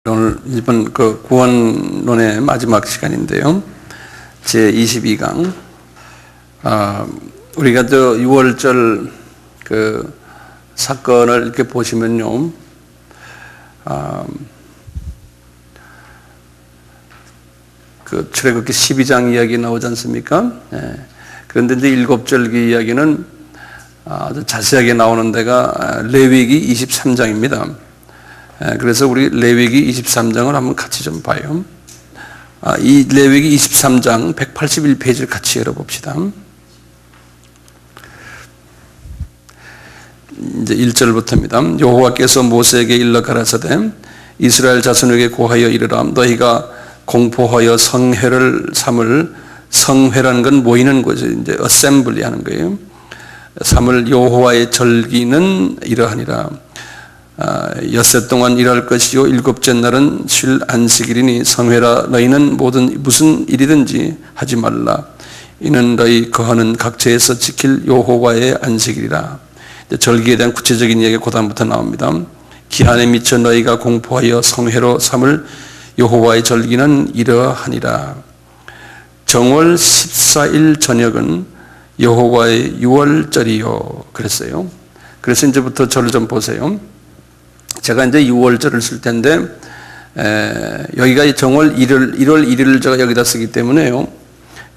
오늘 이번 그 구원론의 마지막 시간인데요. 제 22강. 우리가 저 6월절 그 사건을 이렇게 보시면요. 그 출애굽기 12장 이야기 나오지 않습니까? 그런데 이제 7절기 이야기는 아주 자세하게 나오는 데가 레위기 23장입니다. 그래서 우리 레위기 23장을 한번 같이 좀 봐요. 이 레위기 23장 181페이지를 같이 열어봅시다. 이제 1절부터입니다. 여호와께서 모세에게 일러 가라사대 이스라엘 자손에게 고하여 이르라. 너희가 공포하여 성회를 삼을, 성회라는 건 모이는 거죠. 이제 어셈블리 하는 거예요. 삼을 여호와의 절기는 이러하니라. 엿새 동안 일할 것이요 7째 날은 쉴 안식일이니 성회라. 너희는 무슨 일이든지 하지 말라. 이는 너희 거하는 각처에서 지킬 여호와의 안식일이라. 절기에 대한 구체적인 이야기가 그 다음부터 나옵니다. 기한에 미쳐 너희가 공포하여 성회로 삼을 여호와의 절기는 이러하니라. 정월 14일 저녁은 여호와의 유월절이요 그랬어요. 그래서 이제부터 저를 좀 보세요. 제가 이제 6월절을 쓸 텐데, 여기가 정월 1월 1일을 제가 여기다 쓰기 때문에요.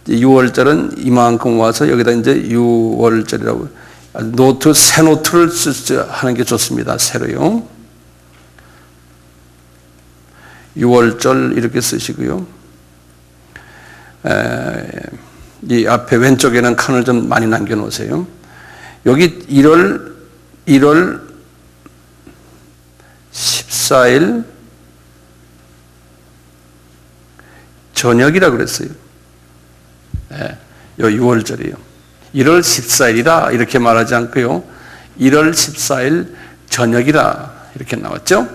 6월절은 이만큼 와서 여기다 이제 6월절이라고. 노트, 새 노트를 하는 게 좋습니다. 새로요. 6월절 이렇게 쓰시고요. 이 앞에 왼쪽에는 칸을 좀 많이 남겨 놓으세요. 여기 1월 14일 저녁이라 그랬어요. 요 6월절이에요. 1월 14일이라 이렇게 말하지 않고요. 1월 14일 저녁이라 이렇게 나왔죠.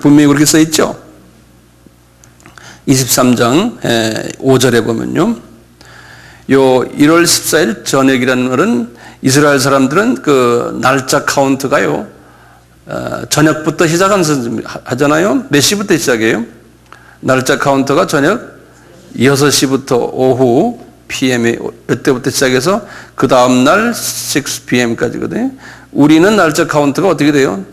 분명히 그렇게 써 있죠. 23장 5절에 보면요. 요 1월 14일 저녁이라는 말은 이스라엘 사람들은 그 날짜 카운트가요. 저녁부터 시작하잖아요. 몇 시부터 시작해요? 날짜 카운터가 저녁 6시부터 오후 PM에 이때부터 시작해서 그 다음날 6PM까지거든요. 우리는 날짜 카운트가 어떻게 돼요?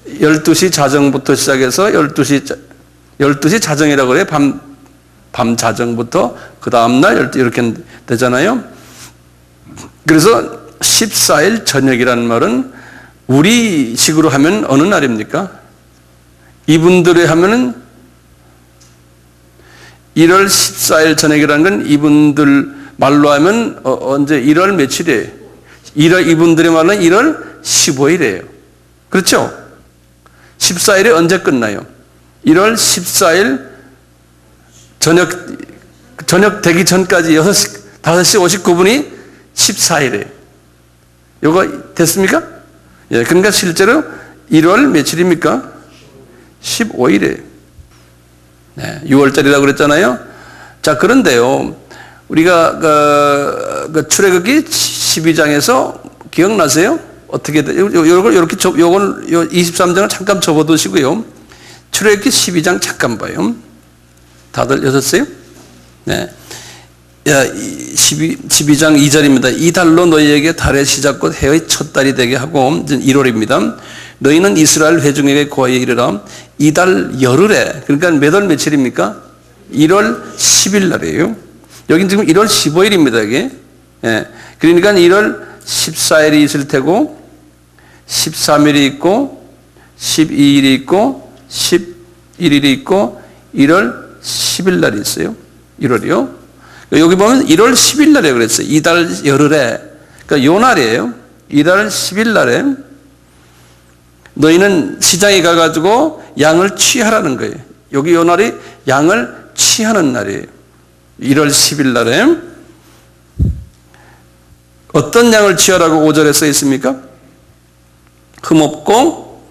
12시 자정부터 시작해서 12시 자정이라고 그래요. 밤 자정부터 그 다음날 이렇게 되잖아요. 그래서 14일 저녁이라는 말은 우리 식으로 하면 어느 날입니까? 이분들이 하면은 1월 14일 저녁이라는 건 이분들 말로 하면 언제 1월 며칠이에요? 이분들의 말로는 1월 15일이에요. 그렇죠? 14일이 언제 끝나요? 1월 14일 저녁 되기 전까지 5시 59분이 14일이에요. 요거 됐습니까? 예, 그러니까 실제로 1월 며칠입니까? 15일이에요. 네, 6월절이라고 그랬잖아요. 자, 그런데요, 우리가 그 출애굽기 12장에서 기억나세요? 어떻게 돼? 요걸 이렇게 요건 23장을 잠깐 접어두시고요. 출애굽기 12장 잠깐 봐요. 다들 여셨어요? 네. 12장 2절입니다. 이 달로 너희에게 달의 시작 곧 해의 첫 달이 되게 하고 1월입니다. 너희는 이스라엘 회중에게 고하여 이르라. 이 달 열흘에, 그러니까 몇 월 며칠입니까? 1월 10일 날이에요. 여긴 지금 1월 15일입니다. 이게. 예. 그러니까 1월 14일이 있을 테고 13일이 있고 12일이 있고 11일이 있고 1월 10일 날이 있어요. 1월이요. 여기 보면 1월 10일 날에 그랬어요. 이달 열흘에. 그러니까 요 날이에요. 이달 10일 날에 너희는 시장에 가가지고 양을 취하라는 거예요. 여기 요 날이 양을 취하는 날이에요. 1월 10일 날에. 어떤 양을 취하라고 5절에 써 있습니까? 흠없고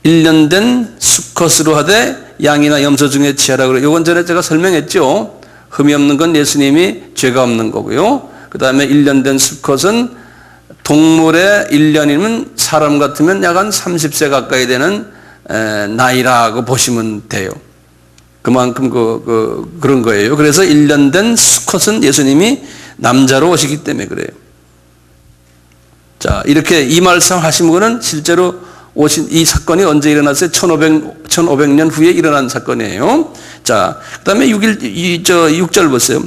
1년 된 수컷으로 하되 양이나 염소 중에 취하라고 그래요. 요건 전에 제가 설명했죠. 흠이 없는 건 예수님이 죄가 없는 거고요. 그 다음에 1년 된 수컷은 동물의 1년이면 사람 같으면 약 한 30세 가까이 되는 나이라고 보시면 돼요. 그만큼 그런 거예요. 그래서 1년 된 수컷은 예수님이 남자로 오시기 때문에 그래요. 자, 이렇게 이 말씀 하신 분은 실제로 오신 이 사건이 언제 일어났어요? 1500년 후에 일어난 사건이에요. 자, 그 다음에 6절 보세요.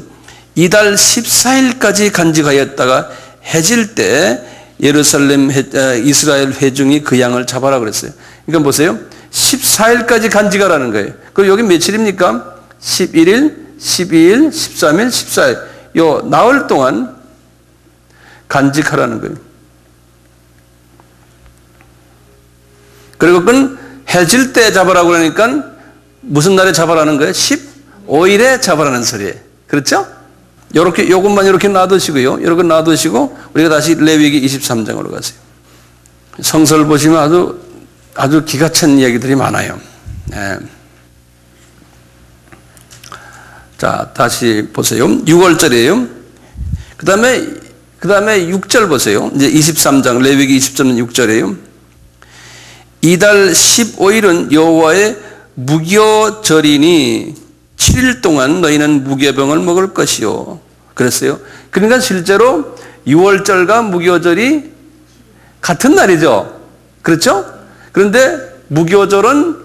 이달 14일까지 간직하였다가 해질 때 예루살렘 이스라엘 회중이 그 양을 잡아라 그랬어요. 그러니까 보세요. 14일까지 간직하라는 거예요. 그리고 여기 며칠입니까? 11일, 12일, 13일, 14일. 요 나흘 동안 간직하라는 거예요. 그리고 그건 해질 때 잡아라고 그러니까 무슨 날에 잡아라는 거예요? 15일에 잡아라는 소리예요. 그렇죠? 요것만 이렇게 놔두시고요. 이렇게 놔두시고 우리가 다시 레위기 23장으로 가세요. 성서를 보시면 아주 기가 찬 이야기들이 많아요. 네. 자, 다시 보세요. 6월절이에요. 그 다음에 6절 보세요. 이제 23장, 레위기 23장 6절이에요. 이달 15일은 여호와의 무교절이니 7일 동안 너희는 무교병을 먹을 것이요. 그랬어요. 그러니까 실제로 6월절과 무교절이 같은 날이죠. 그렇죠? 그런데 무교절은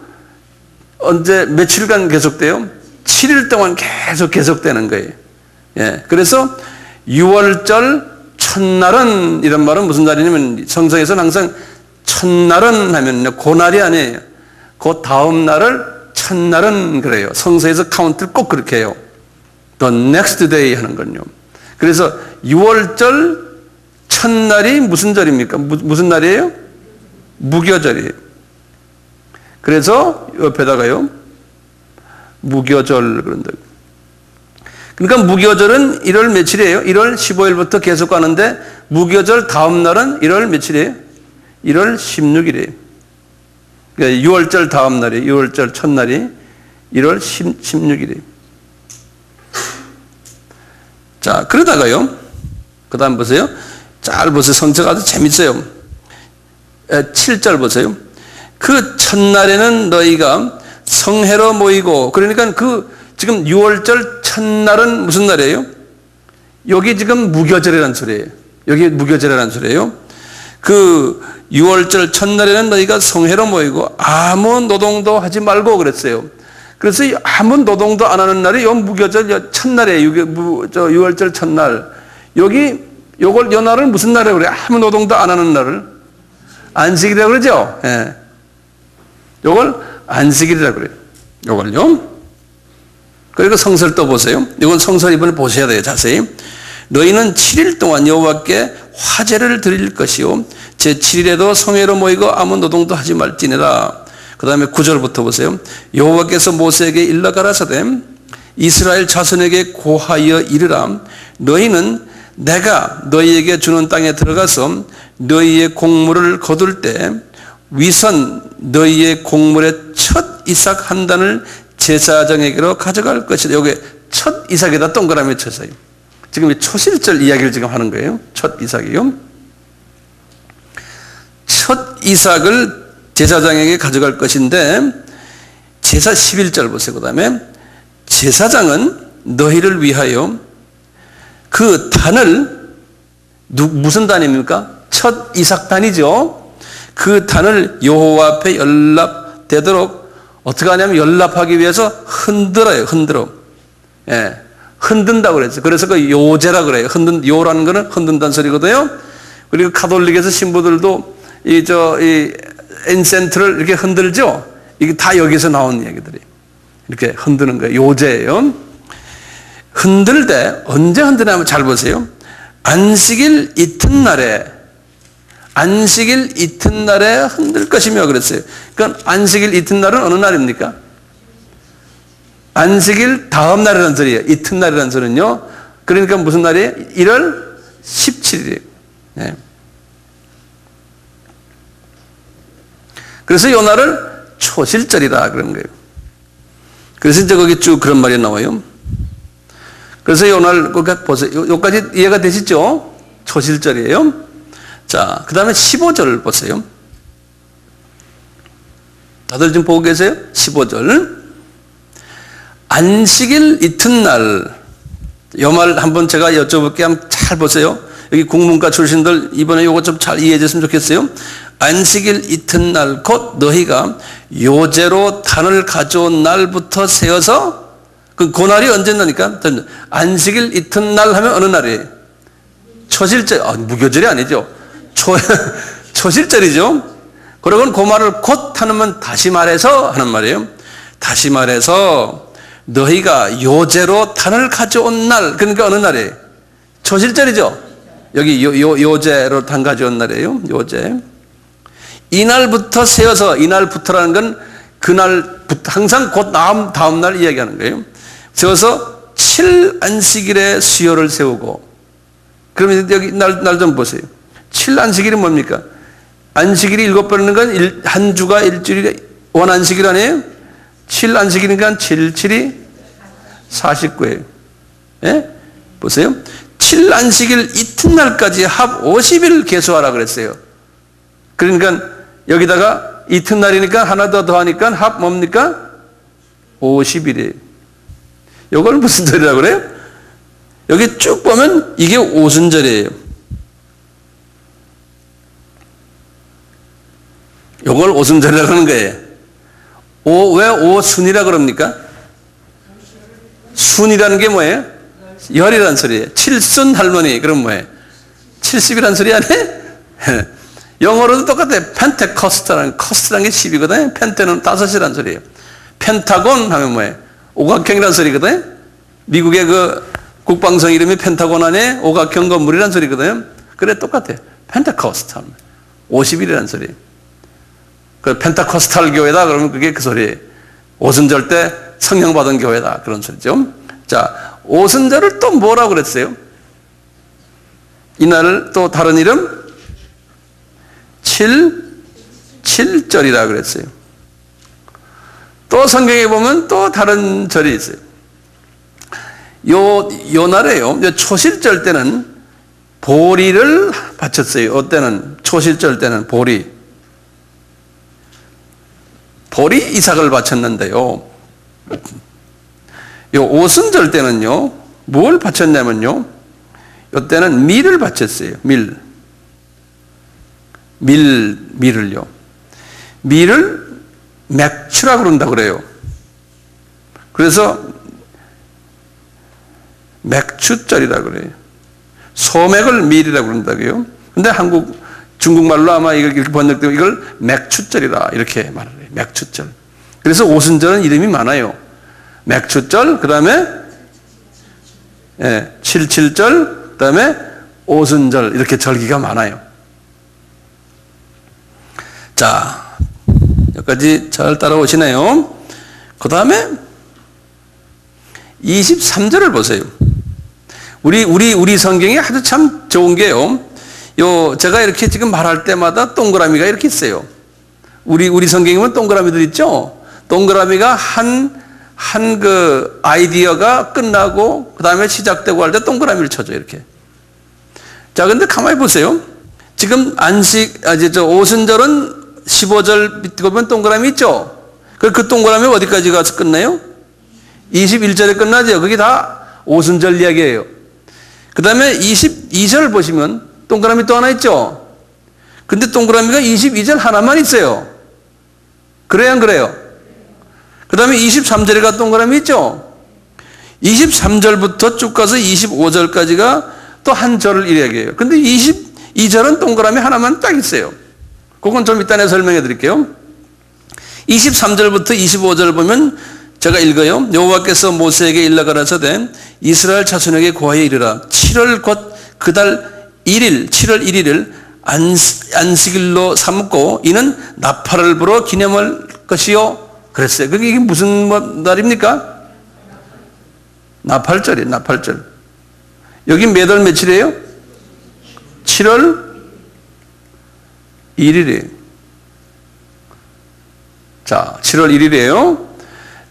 언제 며칠간 계속돼요? 7일 동안 계속되는 거예요. 예. 그래서 6월절 첫날은 이런 말은 무슨 날이냐면 성서에서는 항상 첫날은 하면요. 그 날이 아니에요. 그 다음 날을 첫날은 그래요. 성서에서 카운트를 꼭 그렇게 해요. The next day 하는 건요. 그래서 6월절 첫날이 무슨 절입니까? 무슨 날이에요? 무교절이에요. 그래서 옆에다가요. 무교절 그런다. 그러니까 무교절은 1월 며칠이에요? 1월 15일부터 계속 가는데 무교절 다음 날은 1월 며칠이에요? 1월 16일이에요. 그러니까 6월절 다음 날이 6월절 첫날이 1월 16일이에요. 자, 그러다가요. 그 다음 보세요. 잘 보세요. 성서가 아주 재밌어요. 7절 보세요. 그 첫날에는 너희가 성회로 모이고, 그러니까 지금 6월절 첫날은 무슨 날이에요? 여기 지금 무교절이라는 소리예요. 여기 무교절이라는 소리예요. 그 6월절 첫날에는 너희가 성회로 모이고 아무 노동도 하지 말고 그랬어요. 그래서 아무 노동도 안 하는 날이 요 무교절 첫날이에요. 6월절 첫날. 요 날을 무슨 날이라고 그래요? 아무 노동도 안 하는 날을 안식일이라고 그러죠? 예. 요걸 안식일이라고 그래요. 요걸요. 그리고 성서를 또 보세요. 이건 성서 이번에 보셔야 돼요. 자세히. 너희는 7일 동안 여호와께 화제를 드릴 것이요. 제7일에도 성회로 모이고 아무 노동도 하지 말지니라. 그 다음에 9절부터 보세요. 여호와께서 모세에게 일러 가라사대 이스라엘 자손에게 고하여 이르라. 너희는 내가 너희에게 주는 땅에 들어가서 너희의 곡물을 거둘 때 위선 너희의 곡물의 첫 이삭 한 단을 제사장에게로 가져갈 것이다. 여기 첫 이삭에다 동그라미 쳤어요. 지금 초실절 이야기를 지금 하는 거예요. 첫 이삭이요. 첫 이삭을 제사장에게 가져갈 것인데 제사 11절 보세요. 그 다음에 제사장은 너희를 위하여 그 단을 무슨 단입니까? 첫 이삭단이죠. 그 단을 여호와 앞에 연납되도록 어떻게 하냐면 연납하기 위해서 흔들어요. 예, 흔든다고 그랬어요. 그래서 그 요제라 그래요. 요라는 거는 흔든다는 소리거든요. 그리고 가톨릭에서 신부들도 이 엔센트를 이렇게 흔들죠. 이게 다 여기서 나온 얘기들이에요. 이렇게 흔드는 거예요. 요제예요. 흔들 때 언제 흔드냐면 잘 보세요. 안식일 이튿날에 흔들 것이며 그랬어요. 그러니까 안식일 이튿날은 어느 날입니까? 안식일 다음 날이라는 소리예요. 이튿날이라는 소리는요. 그러니까 무슨 날이에요? 1월 17일이에요. 네. 그래서 이 날을 초실절이다 그런 거예요. 그래서 이제 거기 쭉 그런 말이 나와요. 그래서 이 날 보세요. 여기까지 이해가 되시죠? 초실절이에요. 자, 그 다음에 15절 보세요. 다들 지금 보고 계세요? 15절. 안식일 이튿날. 이 말 한번 제가 여쭤볼게요. 한번 잘 보세요. 여기 국문과 출신들 이번에 이거 좀 잘 이해해 줬으면 좋겠어요. 안식일 이튿날 곧 너희가 요제로 단을 가져온 날부터 세어서 그 날이 언제나니까 안식일 이튿날 하면 어느 날이에요? 초실절. 무교절이 아니죠. 초실절이죠. 그러고 그 말을 곧 하면 다시 말해서 하는 말이에요. 다시 말해서 너희가 요제로 단을 가져온 날, 그러니까 어느 날이에요? 초실절이죠. 여기 요제로 단 가져온 날이에요. 요제. 이날부터 세어서, 이날부터라는 건 그날 항상 곧 다음 날 이야기하는 거예요. 세워서 7안식일에 수요를 세우고. 그러면 여기 날 좀 보세요. 7안식일이 뭡니까? 안식일이 7번이는 건 한 주가 일주일이 원안식일 아니에요? 7안식일이니까 7, 7이 49예요. 예? 보세요. 7안식일 이튿날까지 합 50일 계수하라 그랬어요. 그러니까 여기다가 이튿날이니까 하나 더 더하니까 합 뭡니까? 50일이에요. 이걸 무슨 절이라고 그래요? 여기 쭉 보면 이게 오순절이에요. 이걸 오순절이라고 하는 거예요. 왜 오순이라고 그럽니까? 순이라는 게 뭐예요? 열이라는 소리예요. 칠순 할머니, 그럼 뭐예요? 70이라는 소리 아니에요? 영어로도 똑같아요. 펜테코스트라는, 코스트라는 게 10이거든요. 펜테는 5이라는 소리예요. 펜타곤 하면 뭐예요? 오각형이라는 소리거든요. 미국의 그 국방성 이름이 펜타곤 안에 오각형 건물이라는 소리거든요. 그래, 똑같아요. 펜테코스트 하면 50일이라는 소리예요. 그 펜타코스탈 교회다 그러면 그게 그 소리예요. 오순절 때 성령 받은 교회다 그런 소리죠. 자, 오순절을 또 뭐라고 그랬어요? 이날을 또 다른 이름 7절이라고 그랬어요. 또 성경에 보면 또 다른 절이 있어요. 요 날에요. 초실절 때는 보리를 바쳤어요. 어때는 초실절 때는 보리 이삭을 바쳤는데요. 요 오순절 때는요, 뭘 바쳤냐면요, 이때는 밀을 바쳤어요. 밀을요. 밀을 맥추라고 그런다고 그래요. 그래서 맥추절이라고 그래요. 소맥을 밀이라고 그런다고요. 근데 중국말로 아마 이렇게 번역되고 이걸 맥추절이라 이렇게 말을 해요. 맥추절. 그래서 오순절은 이름이 많아요. 맥추절, 그 다음에 77절, 그 다음에 오순절, 이렇게 절기가 많아요. 자, 여기까지 잘 따라오시네요. 그 다음에 23절을 보세요. 우리 성경이 아주 참 좋은 게요. 제가 이렇게 지금 말할 때마다 동그라미가 이렇게 있어요. 우리 성경에 보면 동그라미들 있죠? 동그라미가 한 그 아이디어가 끝나고, 그 다음에 시작되고 할 때 동그라미를 쳐줘요, 이렇게. 자, 근데 가만히 보세요. 지금 오순절은 15절 밑에 보면 동그라미 있죠? 그 동그라미 어디까지 가서 끝나요? 21절에 끝나죠? 그게 다 오순절 이야기예요. 그 다음에 22절 보시면 동그라미 또 하나 있죠? 근데 동그라미가 22절 하나만 있어요. 그래요, 안 그래요? 그 다음에 23절에 가 동그라미 있죠? 23절부터 쭉 가서 25절까지가 또 한 절을 이야기해요. 근데 22절은 동그라미 하나만 딱 있어요. 그건 좀 이따 내가 설명해 드릴게요. 23절부터 25절 보면 제가 읽어요. 여호와께서 모세에게 일러 가라사대 이스라엘 자손에게 고하여 이르라. 7월 곧 그달 1일 7월 1일을 안식일로 삼고 이는 나팔을 불어 기념할 것이요 그랬어요. 그게 이게 무슨 날입니까? 나팔절이에요. 나팔절. 여기 몇 월 며칠이에요? 7월 1일이에요. 자, 7월 1일이에요.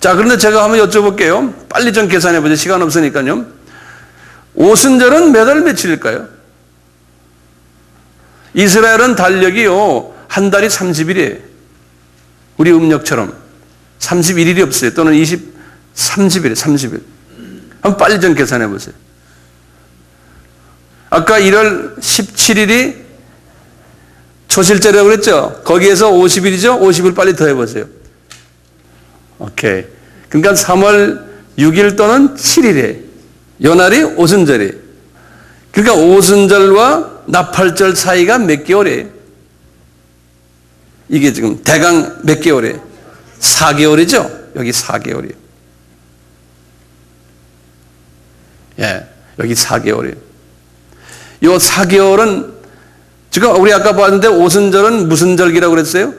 자, 그런데 제가 한번 여쭤볼게요. 빨리 좀 계산해 보죠. 시간 없으니까요. 오순절은 몇 월 며칠일까요? 이스라엘은 달력이요, 한 달이 30일이에요. 우리 음력처럼 31일이 없어요. 또는 30일. 한번 빨리 좀 계산해 보세요. 아까 1월 17일이 초실절이라고 그랬죠? 거기에서 50일이죠? 50일 빨리 더해 보세요. 오케이. 그러니까 3월 6일 또는 7일에 요날이 오순절이에요. 그러니까 오순절과 나팔절 사이가 몇 개월이에요? 이게 지금 대강 몇 개월이에요? 4개월이죠? 여기 4개월이에요. 예, 여기 4개월이에요. 요 4개월은 지금 우리 아까 봤는데 오순절은 무슨 절기라고 그랬어요?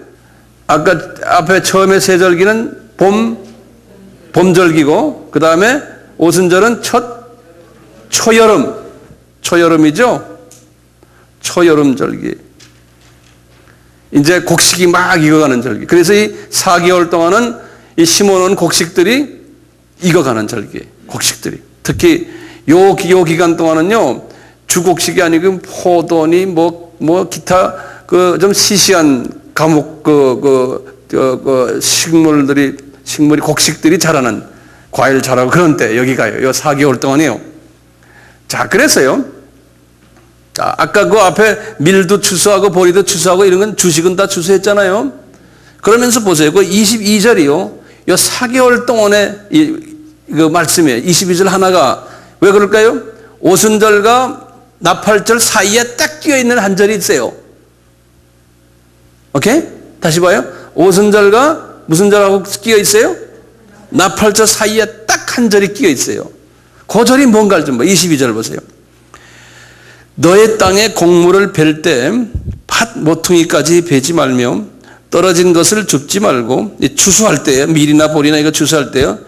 아까 앞에 처음에 세 절기는 봄절기고 그 다음에 오순절은 초여름이죠? 초여름절기. 이제 곡식이 막 익어가는 절기. 그래서 이 4개월 동안은 이 심어놓은 곡식들이 익어가는 절기예요. 곡식들이. 특히 요 기간 동안은요, 주곡식이 아니고 포도니 기타 그 좀 시시한 과목 식물이 곡식들이 자라는 과일 자라고 그런 때 여기 가요. 요 4개월 동안이요. 자, 그래서요. 자, 아까 그 앞에 밀도 추수하고 보리도 추수하고 이런 건 주식은 다 추수했잖아요. 그러면서 보세요. 그 22절이요. 요 4개월 동안의 그 말씀이에요. 22절 하나가 왜 그럴까요? 오순절과 나팔절 사이에 딱 끼어 있는 한 절이 있어요. 오케이? 다시 봐요. 오순절과 무슨 절하고 끼어 있어요? 나팔절 사이에 딱 한 절이 끼어 있어요. 그 절이 뭔가를 좀 봐. 22절 보세요. 너의 땅에 곡물을 벨 때 팥 모퉁이까지 베지 말며 떨어진 것을 줍지 말고, 추수할 때요, 밀이나 보리나 이거 추수할 때요,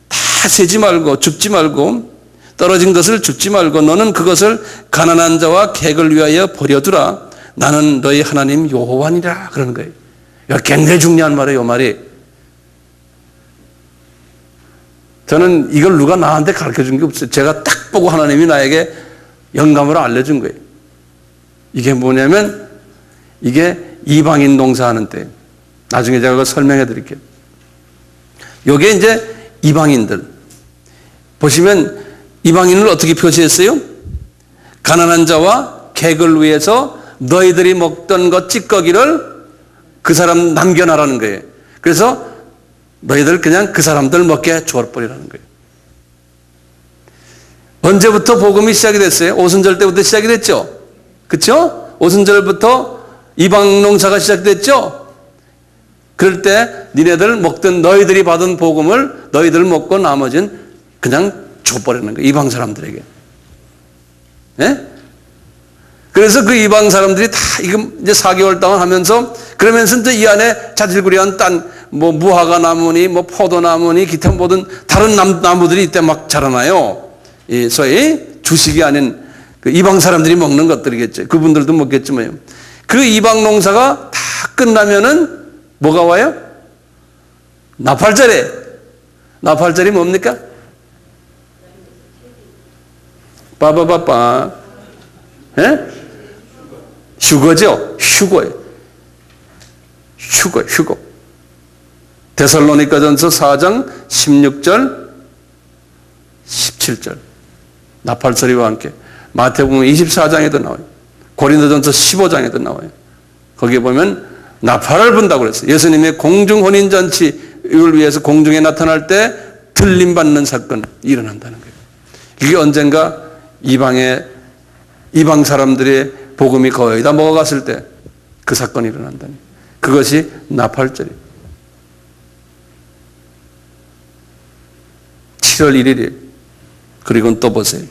다 세지 말고 줍지 말고 떨어진 것을 줍지 말고 너는 그것을 가난한 자와 객을 위하여 버려두라. 나는 너희 하나님 여호와니라 그러는 거예요. 굉장히 중요한 말이에요. 이 말이. 저는 이걸 누가 나한테 가르쳐준 게 없어요. 제가 딱 보고 하나님이 나에게 영감으로 알려준 거예요. 이게 뭐냐면 이게 이방인 농사하는 때, 나중에 제가 그거 설명해 드릴게요. 이게 이제 이방인들 보시면 이방인을 어떻게 표시했어요? 가난한 자와 객을 위해서 너희들이 먹던 것 찌꺼기를 그 사람 남겨놔라는 거예요. 그래서 너희들 그냥 그 사람들 먹게 줘버리라는 거예요. 언제부터 복음이 시작이 됐어요? 오순절 때부터 시작이 됐죠? 그렇죠? 오순절부터 이방 농사가 시작됐죠? 그럴 때 니네들 먹던 너희들이 받은 복음을 너희들 먹고 나머지는 그냥 줘버리는 거예요. 이방 사람들에게. 예? 그래서 그 이방 사람들이 다 이거 이제 4개월 동안 하면서 그러면서 이제 이 안에 자질구레한 무화과 나무니 포도나무니 기타 모든 다른 나무들이 이때 막 자라나요. 이 소위 주식이 아닌 그 이방 사람들이 먹는 것들이겠죠. 그분들도 먹겠지만요. 그 이방 농사가 다 끝나면은 뭐가 와요? 나팔절에. 나팔절이 뭡니까? 빠바바빠. 예? 휴거죠. 휴거예요. 휴거. 데살로니가전서 4장 16절 17절 나팔소리와 함께 마태복음 24장에도 나와요. 고린도전서 15장에도 나와요. 거기에 보면 나팔을 분다고 그랬어요. 예수님의 공중 혼인잔치를 위해서 공중에 나타날 때 들림받는 사건이 일어난다는 거예요. 이게 언젠가 이방 사람들의 복음이 거의 다 먹어갔을 때 그 사건이 일어난다니. 그것이 나팔절이에요. 7월 1일이에요. 그리고 또 보세요.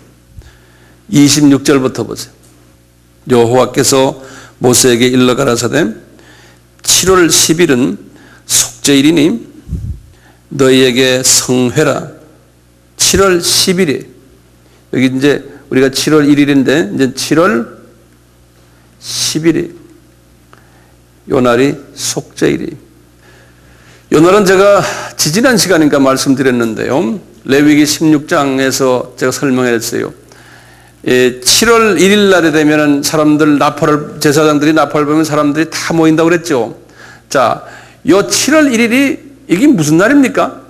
26절부터 보세요. 여호와께서 모세에게 일러 가라사대 7월 10일은 속죄일이니 너희에게 성회라. 7월 10일이에요. 여기 이제 우리가 7월 1일인데 이제 7월 10일이 요 날이 속죄일이. 요 날은 제가 지지난 시간인가 말씀드렸는데요. 레위기 16장에서 제가 설명했어요. 7월 1일 날에 되면은 사람들 제사장들이 나팔을 보면 사람들이 다 모인다고 그랬죠. 자, 요 7월 1일이 이게 무슨 날입니까?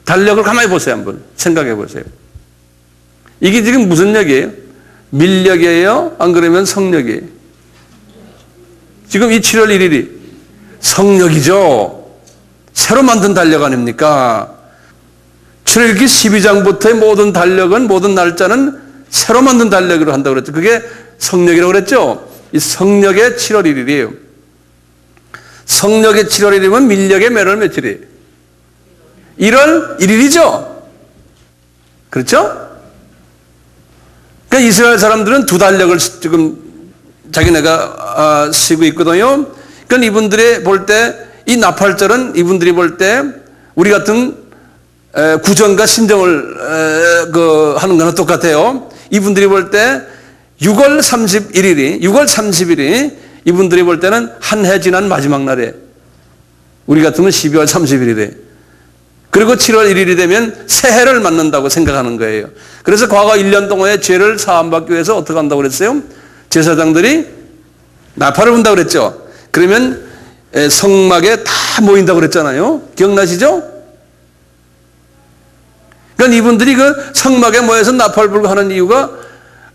달력을 가만히 보세요. 한번 생각해 보세요. 이게 지금 무슨 역이에요? 밀력이에요? 안 그러면 성력이에요? 지금 이 7월 1일이 성력이죠. 새로 만든 달력 아닙니까? 출애굽기 12장부터의 모든 달력은, 모든 날짜는 새로 만든 달력으로 한다고 그랬죠. 그게 성력이라고 그랬죠. 이 성력의 7월 1일이에요. 성력의 7월 1일이면 밀력의 몇 월 며칠이에요? 1월 1일이죠. 그렇죠? 그러니까 이스라엘 사람들은 두 달력을 지금 자기네가 쓰고 있거든요. 그러니까 이분들이 볼 때, 이 나팔절은 이분들이 볼 때 우리 같은 구정과 신정을 하는 거는 똑같아요. 이분들이 볼 때 6월 30일이 이분들이 볼 때는 한 해 지난 마지막 날에, 우리 같으면 12월 30일이래. 그리고 7월 1일이 되면 새해를 맞는다고 생각하는 거예요. 그래서 과거 1년 동안의 죄를 사함받기 위해서 어떻게 한다고 그랬어요? 제사장들이 나팔을 분다고 그랬죠. 그러면 성막에 다 모인다고 그랬잖아요. 기억나시죠? 그러니까 이분들이 그 성막에 모여서 나팔 불고 하는 이유가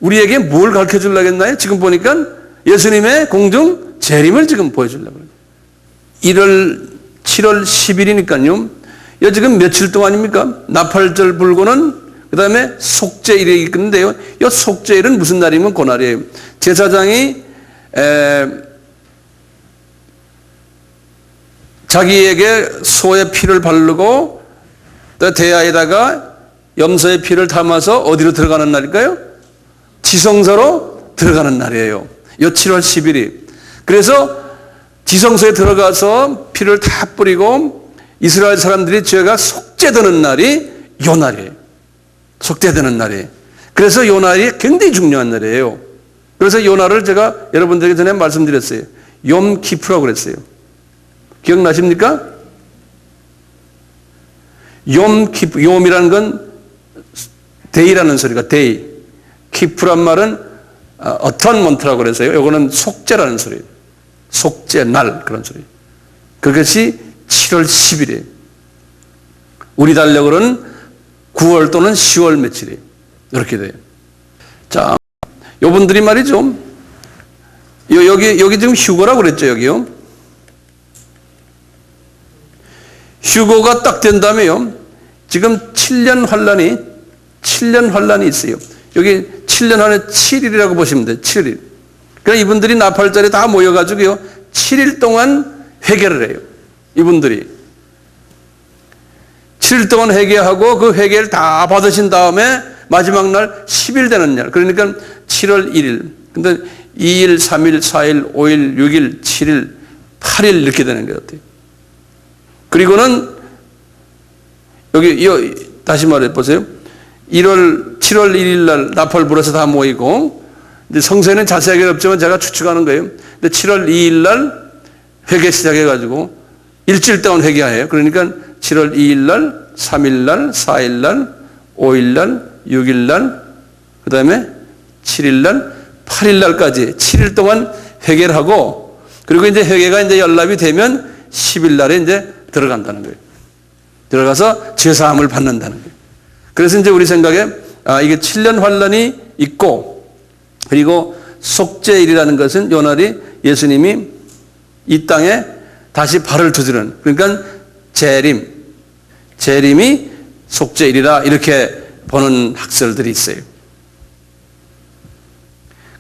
우리에게 뭘 가르쳐 주려고 했나요? 지금 보니까 예수님의 공중 재림을 지금 보여주려고 해요. 7월 10일이니까요. 이 지금 며칠 동안입니까? 나팔절 불고는 그 다음에 속죄일이 있는데요. 이 속죄일은 무슨 날이면 그 날이에요. 제사장이 자기에게 소의 피를 바르고 또 대야에다가 염소의 피를 담아서 어디로 들어가는 날일까요? 지성소로 들어가는 날이에요. 이 7월 10일이. 그래서 지성소에 들어가서 피를 다 뿌리고 이스라엘 사람들이 죄가 속죄되는 날이 요 날이에요. 속죄되는 날이에요. 그래서 요 날이 굉장히 중요한 날이에요. 그래서 요 날을 제가 여러분들에게 전에 말씀드렸어요. 욤 키프라고 그랬어요. 기억나십니까? 욤 키프, 욤이라는 건 데이라는 소리가 데이. 키프란 말은 어턴먼트라고 그래서요. 요거는 속죄라는 소리예요. 속죄 날 그런 소리. 그것이 7월 10일이에요. 우리 달력으로는 9월 또는 10월 며칠이에요. 이렇게 돼요. 자, 요분들이 말이죠. 여기 지금 휴거라고 그랬죠, 여기요. 휴거가 딱 된다며요. 지금 7년 환란이 있어요. 여기 7년 안에 7일이라고 보시면 돼요. 7일. 그러니까 이분들이 나팔절에 다 모여가지고요. 7일 동안 회개를 해요. 이분들이. 7일 동안 회개하고 그 회개를 다 받으신 다음에 마지막 날 10일 되는 날. 그러니까 7월 1일. 근데 2일, 3일, 4일, 5일, 6일, 7일, 8일 이렇게 되는 것 같아요. 그리고는 여기 다시 말해 보세요. 7월 1일 날 나팔 불어서 다 모이고, 이제 성서에는 자세하게 없지만 제가 추측하는 거예요. 근데 7월 2일 날 회개 시작해가지고 일주일 동안 회개해요. 그러니까 7월 2일 날, 3일 날, 4일 날, 5일 날, 6일 날, 그 다음에 7일 날, 8일 날까지 7일 동안 회개를 하고, 그리고 이제 회개가 이제 연락이 되면 10일 날에 이제 들어간다는 거예요. 들어가서 죄사함을 받는다는 거예요. 그래서 이제 우리 생각에 이게 7년 환란이 있고, 그리고 속죄일이라는 것은 요 날이 예수님이 이 땅에 다시 발을 두드리는, 그러니까 재림이 속죄일이라 이렇게 보는 학설들이 있어요.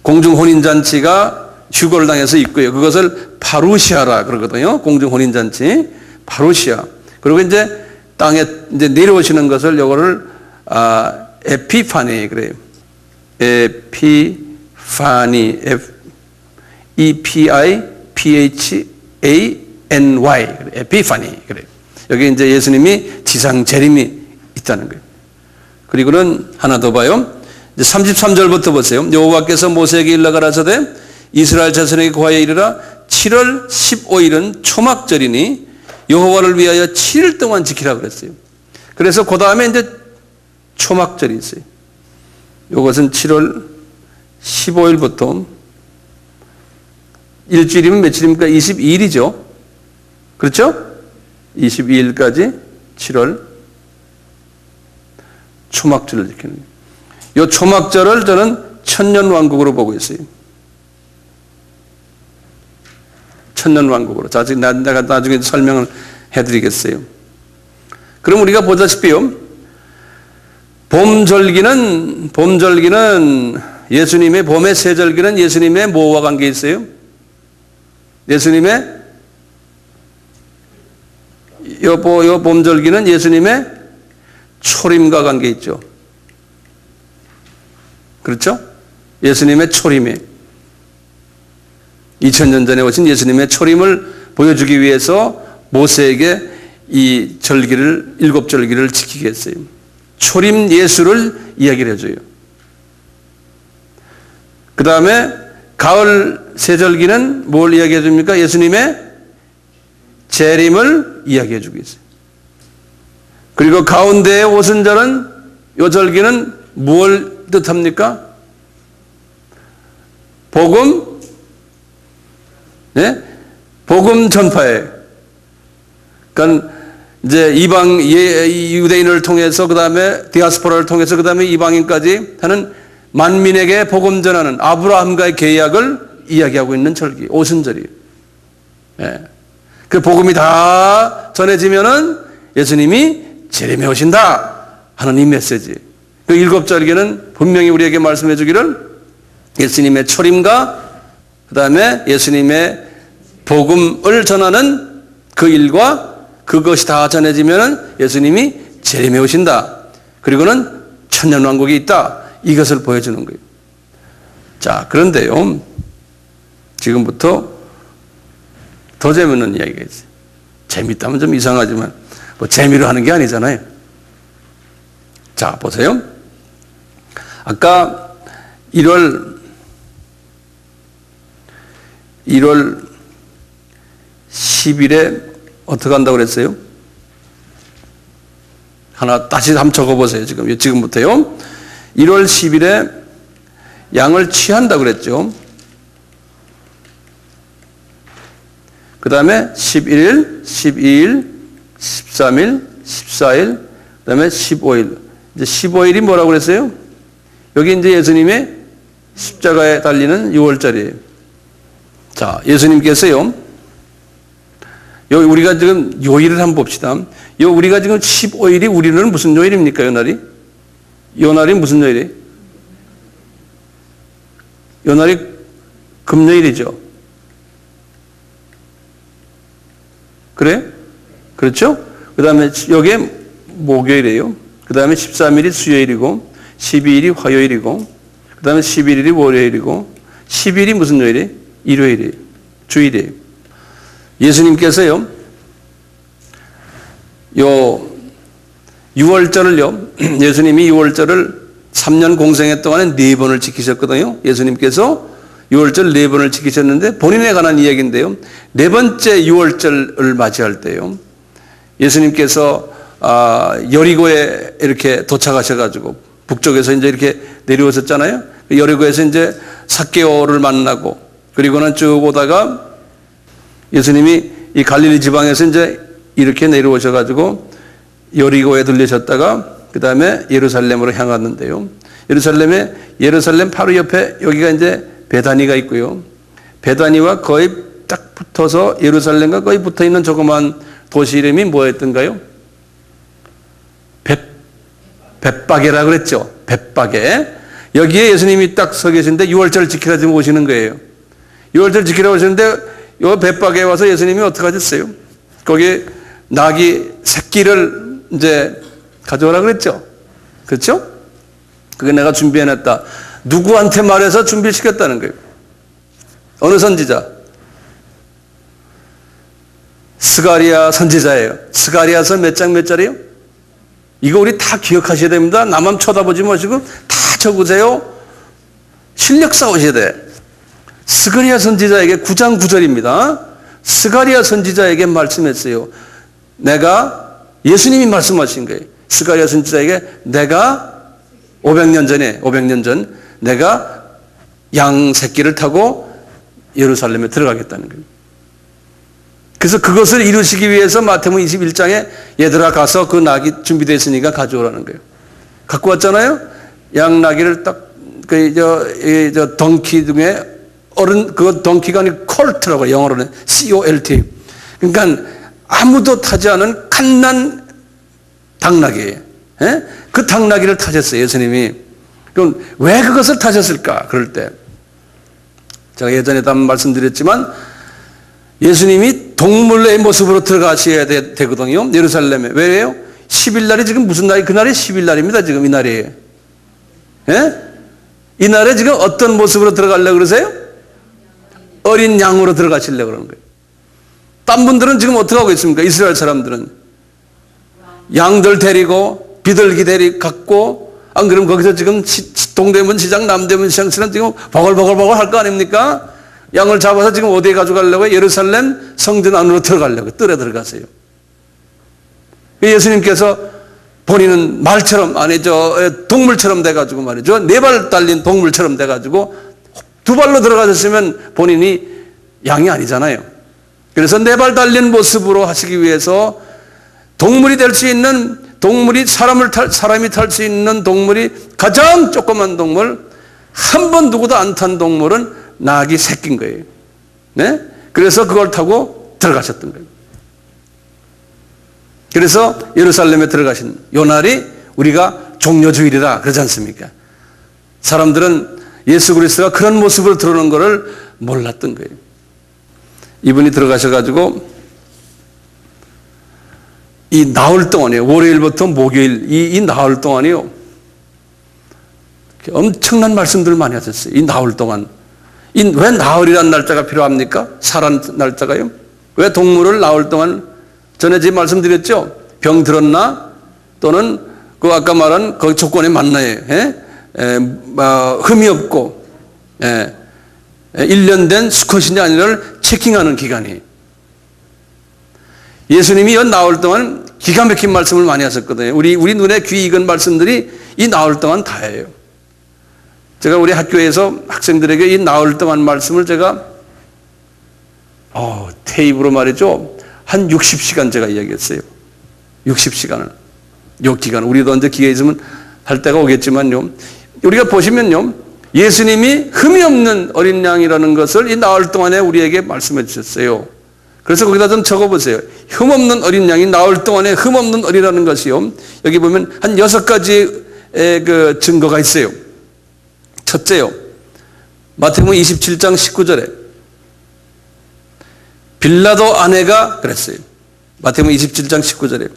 공중혼인잔치가 휴거를 당해서 있고요. 그것을 파루시아라 그러거든요. 공중혼인잔치 파루시아. 그리고 이제 땅에 이제 내려오시는 것을 요거를 에피파니 그래요. 에피파니, E-P-I-P-H-A-N-Y 에피파니 그래요. 여기 이제 예수님이 지상 재림이 있다는 거예요. 그리고는 하나 더 봐요. 이제 33절부터 보세요. 여호와께서 모세에게 일러 가라사대 이스라엘 자손에게 고하여 이르라 7월 15일은 초막절이니 여호와를 위하여 7일 동안 지키라 그랬어요. 그래서 그 다음에 이제 초막절이 있어요. 이것은 7월 15일부터 일주일이면 며칠입니까? 22일이죠. 그렇죠? 22일까지 7월 초막절을 지키는 거예요. 이 초막절을 저는 천년왕국으로 보고 있어요. 천년왕국으로. 자, 내가 나중에 설명을 해드리겠어요. 그럼 우리가 보다시피요, 봄의 세절기는 예수님의 뭐와 관계 있어요? 예수님의 요 봄절기는 예수님의 초림과 관계 있죠. 그렇죠? 예수님의 초림에 2000년 전에 오신 예수님의 초림을 보여주기 위해서 모세에게 이 절기를, 7절기를 지키게 했어요. 초림 예수를 이야기를 해줘요. 그 다음에 가을 세절기는 뭘 이야기해 줍니까? 예수님의 재림을 이야기해 주고 있어요. 그리고 가운데의 오순절은, 요 절기는 무엇을 뜻합니까? 복음, 네? 복음 전파예요. 그러니까 이제 유대인을 통해서, 그 다음에 디아스포라를 통해서, 그 다음에 이방인까지 하는 만민에게 복음 전하는 아브라함과의 계약을 이야기하고 있는 절기, 오순절이에요. 예. 그 복음이 다 전해지면은 예수님이 재림해 오신다 하는 이 메시지. 그 7절기는 분명히 우리에게 말씀해 주기를 예수님의 초림과 그 다음에 예수님의 복음을 전하는 그 일과 그것이 다 전해지면은 예수님이 재림해 오신다. 그리고는 천년왕국이 있다. 이것을 보여주는 거예요. 자, 그런데요, 지금부터 더 재미있는 이야기가 있어요. 재밌다면 좀 이상하지만 뭐 재미로 하는 게 아니잖아요. 자, 보세요. 아까 1월 10일에 어떻게 한다고 그랬어요? 하나 다시 한번 적어보세요. 지금부터요. 1월 10일에 양을 취한다고 그랬죠. 그 다음에 11일, 12일, 13일, 14일, 그 다음에 15일. 이제 15일이 뭐라고 그랬어요? 여기 이제 예수님의 십자가에 달리는 6월절이에요. 자, 예수님께서요, 여기 우리가 지금 요일을 한번 봅시다. 우리가 지금 15일이 우리는 무슨 요일입니까, 요 날이? 요 날이 무슨 요일이에요? 요 날이 금요일이죠. 그래? 그렇죠? 그 다음에 여기에 목요일이에요. 그 다음에 13일이 수요일이고, 12일이 화요일이고, 그 다음에 11일이 월요일이고, 10일이 무슨 요일이에요? 일요일이에요. 주일이에요. 예수님께서요, 요 6월절을요, 예수님이 6월절을 3년 공생애 동안에 4번을 지키셨거든요. 예수님께서 6월절 4번을 지키셨는데 본인에 관한 이야기인데요. 4번째 6월절을 맞이할 때요, 예수님께서 여리고에 이렇게 도착하셔가지고 북쪽에서 이제 이렇게 내려오셨잖아요. 여리고에서 이제 삭개오를 만나고, 그리고는 쭉 오다가 예수님이 이 갈릴리 지방에서 이제 이렇게 내려오셔가지고 여리고에 들리셨다가 그 다음에 예루살렘으로 향했는데요. 예루살렘 바로 옆에 여기가 이제 베다니가 있고요. 베다니와 거의 딱 붙어서 예루살렘과 거의 붙어 있는 조그만 도시 이름이 뭐였던가요? 벳바게라 그랬죠. 벳바게. 여기에 예수님이 딱 서 계신데 6월절 지키라 지금 오시는 거예요. 6월절 지키라 오시는데 요 벳바게에 와서 예수님이 어떻게 하셨어요? 거기 나귀 새끼를 이제 가져오라 그랬죠. 그렇죠? 그게 내가 준비해놨다. 누구한테 말해서 준비시켰다는 거예요? 어느 선지자? 스가랴 선지자예요. 스가랴서 몇 장 몇 절이에요? 이거 우리 다 기억하셔야 됩니다. 나만 쳐다보지 마시고 다 적으세요. 실력 쌓으셔야 돼. 스가랴 선지자에게 9장 9절입니다. 스가랴 선지자에게 말씀했어요. 내가, 예수님이 말씀하신 거예요. 스가랴 선지자에게 내가 500년 전 내가 양 새끼를 타고 예루살렘에 들어가겠다는 거예요. 그래서 그것을 이루시기 위해서 마태복음 21장에 얘들아 가서 그 낙이 준비되어 있으니까 가져오라는 거예요. 갖고 왔잖아요. 양나귀를 딱 그 덩키 중에 그 덩키가 아니고 콜트라고 영어로는 COLT. 그러니까 아무도 타지 않은 갓난 당나귀예요. 그 당나귀를 타셨어요, 예수님이. 그럼 왜 그것을 타셨을까? 그럴 때 제가 예전에도 한번 말씀드렸지만 예수님이 동물의 모습으로 들어가셔야 되거든요. 예루살렘에. 왜요? 10일 날이 지금 무슨 날이? 그날이 10일 날입니다. 지금 이 날이에요. 이 날에 지금 어떤 모습으로 들어가려고 그러세요? 어린 양으로 들어가시려고 그러는 거예요. 딴 분들은 지금 어떻게 하고 있습니까? 이스라엘 사람들은 양들 데리고 비둘기 데리고 갖고 안 그러면 거기서 지금 동대문 시장 남대문 시장처럼 지금 버글버글 할 거 아닙니까? 양을 잡아서 지금 어디에 가져가려고? 예루살렘 성전 안으로 들어가려고 뜰에 들어가세요. 예수님께서 본인은 말처럼 동물처럼 돼가지고 말이죠. 4발 달린 동물처럼 돼가지고 2발로 들어가셨으면 본인이 양이 아니잖아요. 그래서 4발 달린 모습으로 하시기 위해서 동물이 될 수 있는 동물이 사람이 탈 수 있는 동물이 가장 조그만 동물, 한 번 누구도 안 탄 동물은 낙이 새끼인 거예요. 네? 그래서 그걸 타고 들어가셨던 거예요. 그래서 예루살렘에 들어가신 요 날이 우리가 종려주일이라 그러지 않습니까? 사람들은 예수 그리스도가 그런 모습으로 들어오는 것을 몰랐던 거예요. 이분이 들어가셔가지고 이 나흘 동안이요. 월요일부터 목요일 이 나흘 동안이요. 엄청난 말씀들을 많이 하셨어요. 이 나흘 동안. 왜 나흘이라는 날짜가 필요합니까? 살한 날짜가요. 왜 동물을 나흘 동안 전에 제가 말씀드렸죠. 병 들었나? 또는 그 아까 말한 그 조건에 맞나요? 흠이 없고 1년 된 수컷이냐 아니냐를 체킹하는 기간이. 예수님이 연 나흘 동안 기가 막힌 말씀을 많이 하셨거든요. 우리 눈에 귀 익은 말씀들이 이 나흘 동안 다예요. 제가 우리 학교에서 학생들에게 이 나흘 동안 말씀을 제가 테이프로 말이죠. 한 60시간 제가 이야기했어요. 60시간을. 요 기간. 우리도 언제 기회 있으면 할 때가 오겠지만요. 우리가 보시면요. 예수님이 흠이 없는 어린 양이라는 것을 이 나흘 동안에 우리에게 말씀해 주셨어요. 그래서 거기다 좀 적어보세요. 흠 없는 어린 양이 나흘 동안에 흠 없는 어리라는 것이요. 여기 보면 한 6가지의 그 증거가 있어요. 첫째요. 마태복음 27장 19절에 빌라도 아내가 그랬어요. 마태복음 27장 19절에.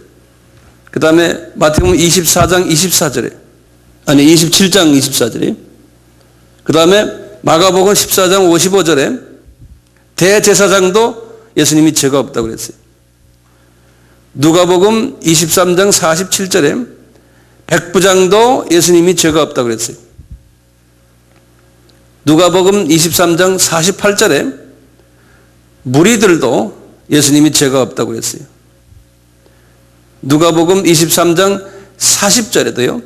그 다음에 마태복음 24장 24절에. 아니 27장 24절에. 그 다음에 마가복음 14장 55절에 대제사장도 예수님이 죄가 없다고 그랬어요. 누가복음 23장 47절에 백부장도 예수님이 죄가 없다고 그랬어요. 누가복음 23장 48절에 무리들도 예수님이 죄가 없다고 그랬어요. 누가복음 23장 40절에도요.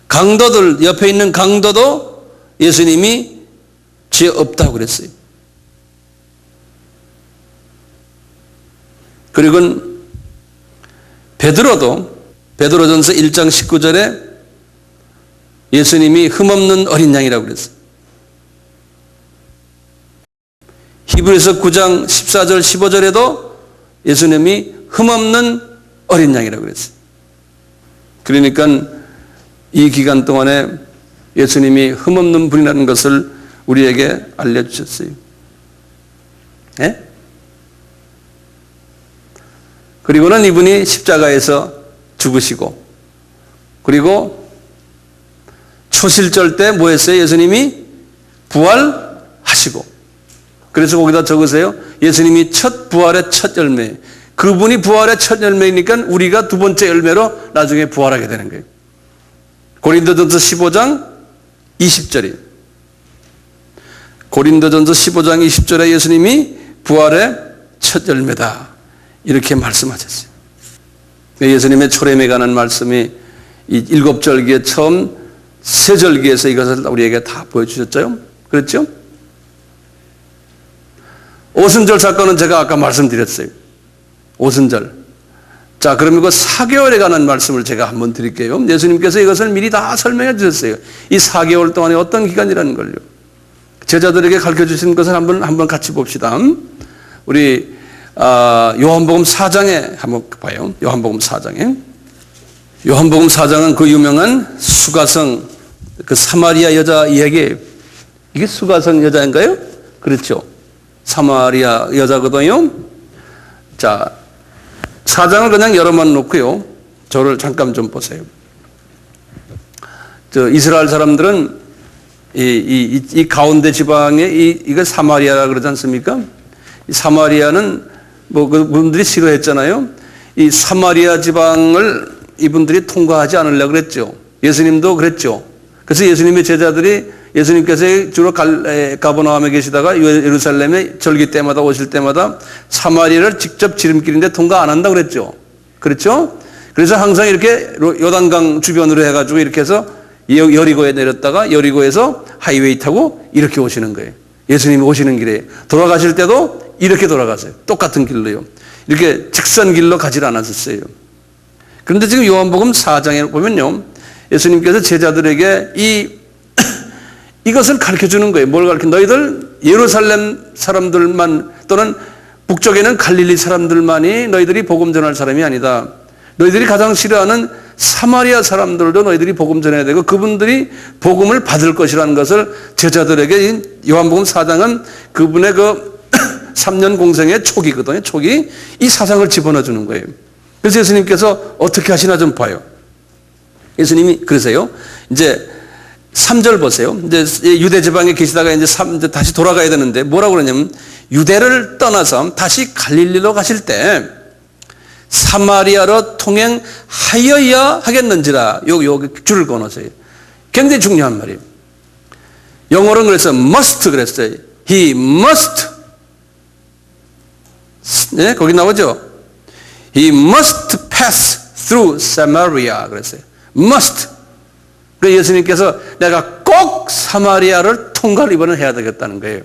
강도들 옆에 있는 강도도 예수님이 죄 없다고 그랬어요. 그리고 베드로전서 1장 19절에 예수님이 흠없는 어린 양이라고 그랬어요. 히브리서 9장 14절 15절에도 예수님이 흠없는 어린 양이라고 그랬어요. 그러니까 이 기간 동안에 예수님이 흠없는 분이라는 것을 우리에게 알려주셨어요. 네? 그리고는 이분이 십자가에서 죽으시고 그리고 초실절 때 뭐 했어요? 예수님이 부활하시고 그래서 거기다 적으세요. 예수님이 첫 부활의 첫 열매. 그분이 부활의 첫 열매이니까 우리가 두 번째 열매로 나중에 부활하게 되는 거예요. 고린도전서 15장 20절이에요. 고린도전서 15장 20절에 예수님이 부활의 첫 열매다. 이렇게 말씀하셨어요. 예수님의 초림에 관한 말씀이 이 7절기에 처음 3절기에서 이것을 우리에게 다 보여주셨죠. 그렇죠? 오순절 사건은 제가 아까 말씀드렸어요. 오순절. 자, 그러면 그 4개월에 관한 말씀을 제가 한번 드릴게요. 예수님께서 이것을 미리 다 설명해 주셨어요. 이 4개월 동안에 어떤 기간이라는 걸요. 제자들에게 가르쳐 주신 것을 한번 같이 봅시다. 우리 요한복음 4장에 한번 봐요. 요한복음 4장에. 요한복음 4장은 그 유명한 수가성, 그 사마리아 여자 이야기. 이게 수가성 여자인가요? 그렇죠. 사마리아 여자거든요. 자, 4장을 그냥 여러만 놓고요. 저를 잠깐 좀 보세요. 이스라엘 사람들은 이 가운데 지방에 이거 사마리아라 그러지 않습니까? 이 사마리아는 뭐 그분들이 싫어했잖아요. 이 사마리아 지방을 이분들이 통과하지 않으려고 그랬죠. 예수님도 그랬죠. 그래서 예수님의 제자들이 예수님께서 주로 가버나움에 계시다가 예루살렘에 절기 때마다 오실 때마다 사마리아를 직접 지름길인데 통과 안 한다고 그랬죠. 그렇죠? 그래서 항상 이렇게 요단강 주변으로 해가지고 이렇게 해서 여리고에 내렸다가 여리고에서 하이웨이 타고 이렇게 오시는 거예요. 예수님이 오시는 길에 돌아가실 때도 이렇게 돌아가세요. 똑같은 길로요. 이렇게 직선 길로 가지 않았었어요. 그런데 지금 요한복음 4장에 보면요, 예수님께서 제자들에게 이것을 가르쳐 주는 거예요. 뭘 가르쳐? 너희들 예루살렘 사람들만 또는 북쪽에는 갈릴리 사람들만이 너희들이 복음 전할 사람이 아니다. 너희들이 가장 싫어하는 사마리아 사람들도 너희들이 복음 전해야 되고 그분들이 복음을 받을 것이라는 것을 제자들에게 요한복음 4장은 그분의 그 3년 공생의 초기거든요. 초기. 이 사상을 집어넣어 주는 거예요. 그래서 예수님께서 어떻게 하시나 좀 봐요. 예수님이 그러세요. 이제 3절 보세요. 이제 유대 지방에 계시다가 이제 다시 돌아가야 되는데 뭐라고 그러냐면 유대를 떠나서 다시 갈릴리로 가실 때 사마리아로 통행하여야 하겠는지라. 여기 줄을 꺼놓으세요. 굉장히 중요한 말이에요. 영어로는 그래서 must 그랬어요. He must. 네, 거기 나오죠. He must pass through Samaria 그랬어요. must. 그 예수님께서 내가 꼭 사마리아를 통과를 이번에 해야 되겠다는 거예요.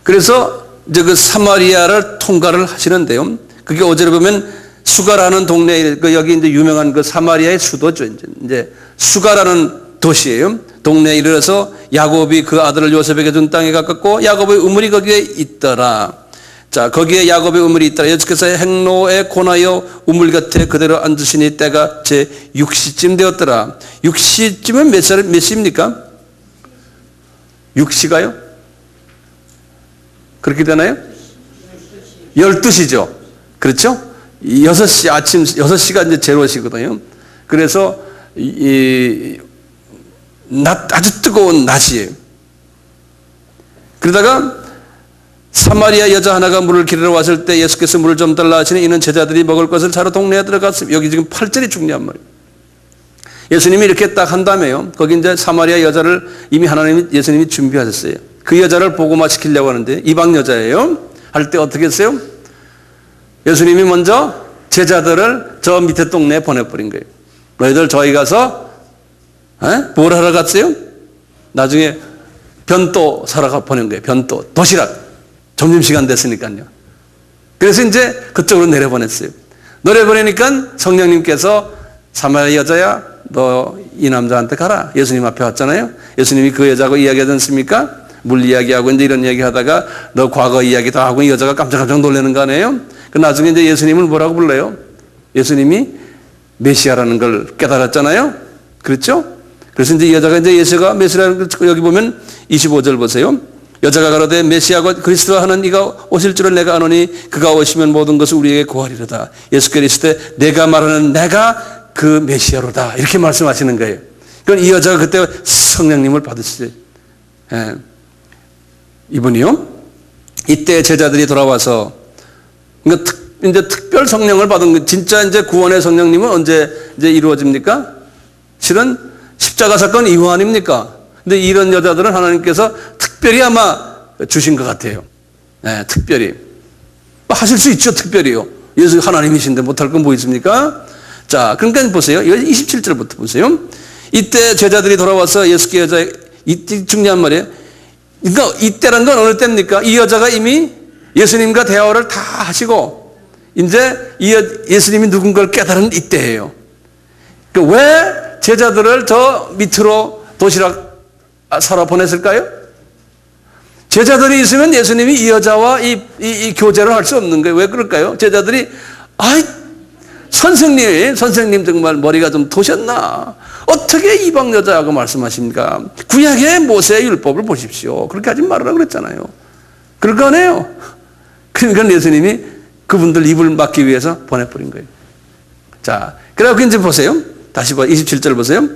그래서 이제 그 사마리아를 통과를 하시는데요. 그게 어제를 보면 수가라는 동네, 여기 이제 유명한 그 사마리아의 수도죠. 이제 수가라는 도시예요. 동네에 이르러서 야곱이 그 아들을 요셉에게 준 땅에 가깝고 야곱의 우물이 거기에 있더라. 자, 거기에 야곱의 우물이 있더라. 예수께서 행로에 고나여 우물 곁에 그대로 앉으시니 때가 제 6시쯤 되었더라. 6시쯤은 몇 시입니까? 6시가요? 그렇게 되나요? 12시죠. 그렇죠? 6시, 아침 6시가 이제 제로시거든요. 그래서 아주 뜨거운 낮이에요. 그러다가 사마리아 여자 하나가 물을 기르러 왔을 때 예수께서 물을 좀 달라 하시니 이는 제자들이 먹을 것을 사러 동네에 들어갔습니다. 여기 지금 8절이 중요한 말이에요. 예수님이 이렇게 딱 한 다음에요. 거기 이제 사마리아 여자를 이미 예수님이 준비하셨어요. 그 여자를 복음화 시키려고 하는데 이방 여자예요. 할 때 어떻게 했어요? 예수님이 먼저 제자들을 저 밑에 동네에 보내버린 거예요. 너희들 저희 가서 뭘 하러 갔어요? 나중에 변도 사러 보낸 거예요. 변도, 도시락. 점심시간 됐으니까요. 그래서 이제 그쪽으로 내려보냈어요. 내려보내니까 성령님께서 사마리아 여자야, 너 이 남자한테 가라. 예수님 앞에 왔잖아요. 예수님이 그 여자하고 이야기하지 않습니까? 물 이야기하고 이제 이런 이야기 하다가 너 과거 이야기도 하고 이 여자가 깜짝깜짝 놀라는 거 아니에요? 그 나중에 이제 예수님을 뭐라고 불러요? 예수님이 메시아라는 걸 깨달았잖아요. 그렇죠? 그래서 이제 이 여자가 이제 예수가 메시아라는 걸 여기 보면 25절 보세요. 여자가 가로되 메시아가 그리스도 하는 이가 오실 줄을 내가 아노니 그가 오시면 모든 것을 우리에게 고하리로다. 예수께서 이르시되 내가 말하는 내가 그 메시아로다. 이렇게 말씀하시는 거예요. 그러니까 이 여자가 그때 성령님을 받으시죠. 예. 이분이요. 이때 제자들이 돌아와서 그러니까 이제 특별 성령을 받은 진짜 이제 구원의 성령님은 언제 이제 이루어집니까? 실은 십자가 사건 이후 아닙니까? 근데 이런 여자들은 하나님께서 특별히 아마 주신 것 같아요. 네, 특별히. 하실 수 있죠, 특별히요. 예수 하나님이신데 못할 건 뭐 있습니까? 자, 그러니까 보세요. 27절부터 보세요. 이때 제자들이 돌아와서 예수께 여자, 이때 중요한 말이에요. 그러니까 이때란 건 어느 때입니까? 이 여자가 이미 예수님과 대화를 다 하시고 이제 예수님이 누군가를 깨달은 이때예요. 왜 제자들을 저 밑으로 도시락 사러 보냈을까요? 제자들이 있으면 예수님이 이 여자와 이 교제를 할 수 없는 거예요. 왜 그럴까요? 제자들이 선생님 정말 머리가 좀 도셨나? 어떻게 이방 여자하고 말씀하십니까? 구약의 모세의 율법을 보십시오. 그렇게 하지 말으라 그랬잖아요. 그럴 거 아니에요. 그러니까 예수님이 그분들 입을 막기 위해서 보내버린 거예요. 자, 그래갖고 이제 보세요. 다시 27절 보세요.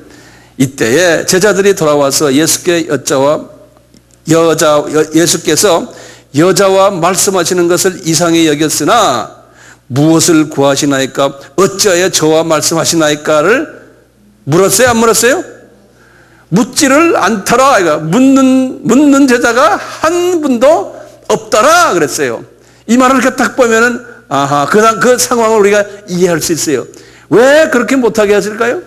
이때에 제자들이 돌아와서 예수께서 여자와 말씀하시는 것을 이상히 여겼으나 무엇을 구하시나이까? 어찌하여 저와 말씀하시나이까를 물었어요? 안 물었어요? 묻지를 않더라. 그러니까 묻는 제자가 한 분도 없더라 그랬어요. 이 말을 이렇게 딱 보면은 그 상황을 우리가 이해할 수 있어요. 왜 그렇게 못하게 하실까요?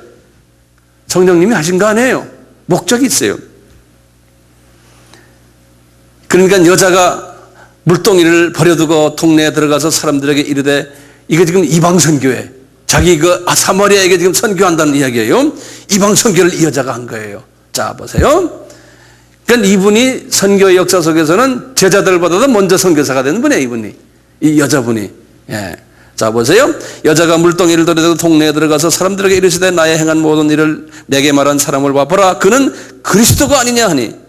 성령님이 하신 거 아니에요. 목적이 있어요. 그러니까 여자가 물동이를 버려두고 동네에 들어가서 사람들에게 이르되, 이거 지금 이방 선교회, 자기 사마리아에게 지금 선교한다는 이야기예요. 이방 선교를 이 여자가 한 거예요. 자, 보세요. 그러니까 이분이 선교의 역사 속에서는 제자들보다도 먼저 선교사가 되는 분이에요. 이분이, 이 여자분이. 예. 자, 보세요. 여자가 물동이를 버려두고 동네에 들어가서 사람들에게 이르시되 나의 행한 모든 일을 내게 말한 사람을 봐보라. 그는 그리스도가 아니냐 하니.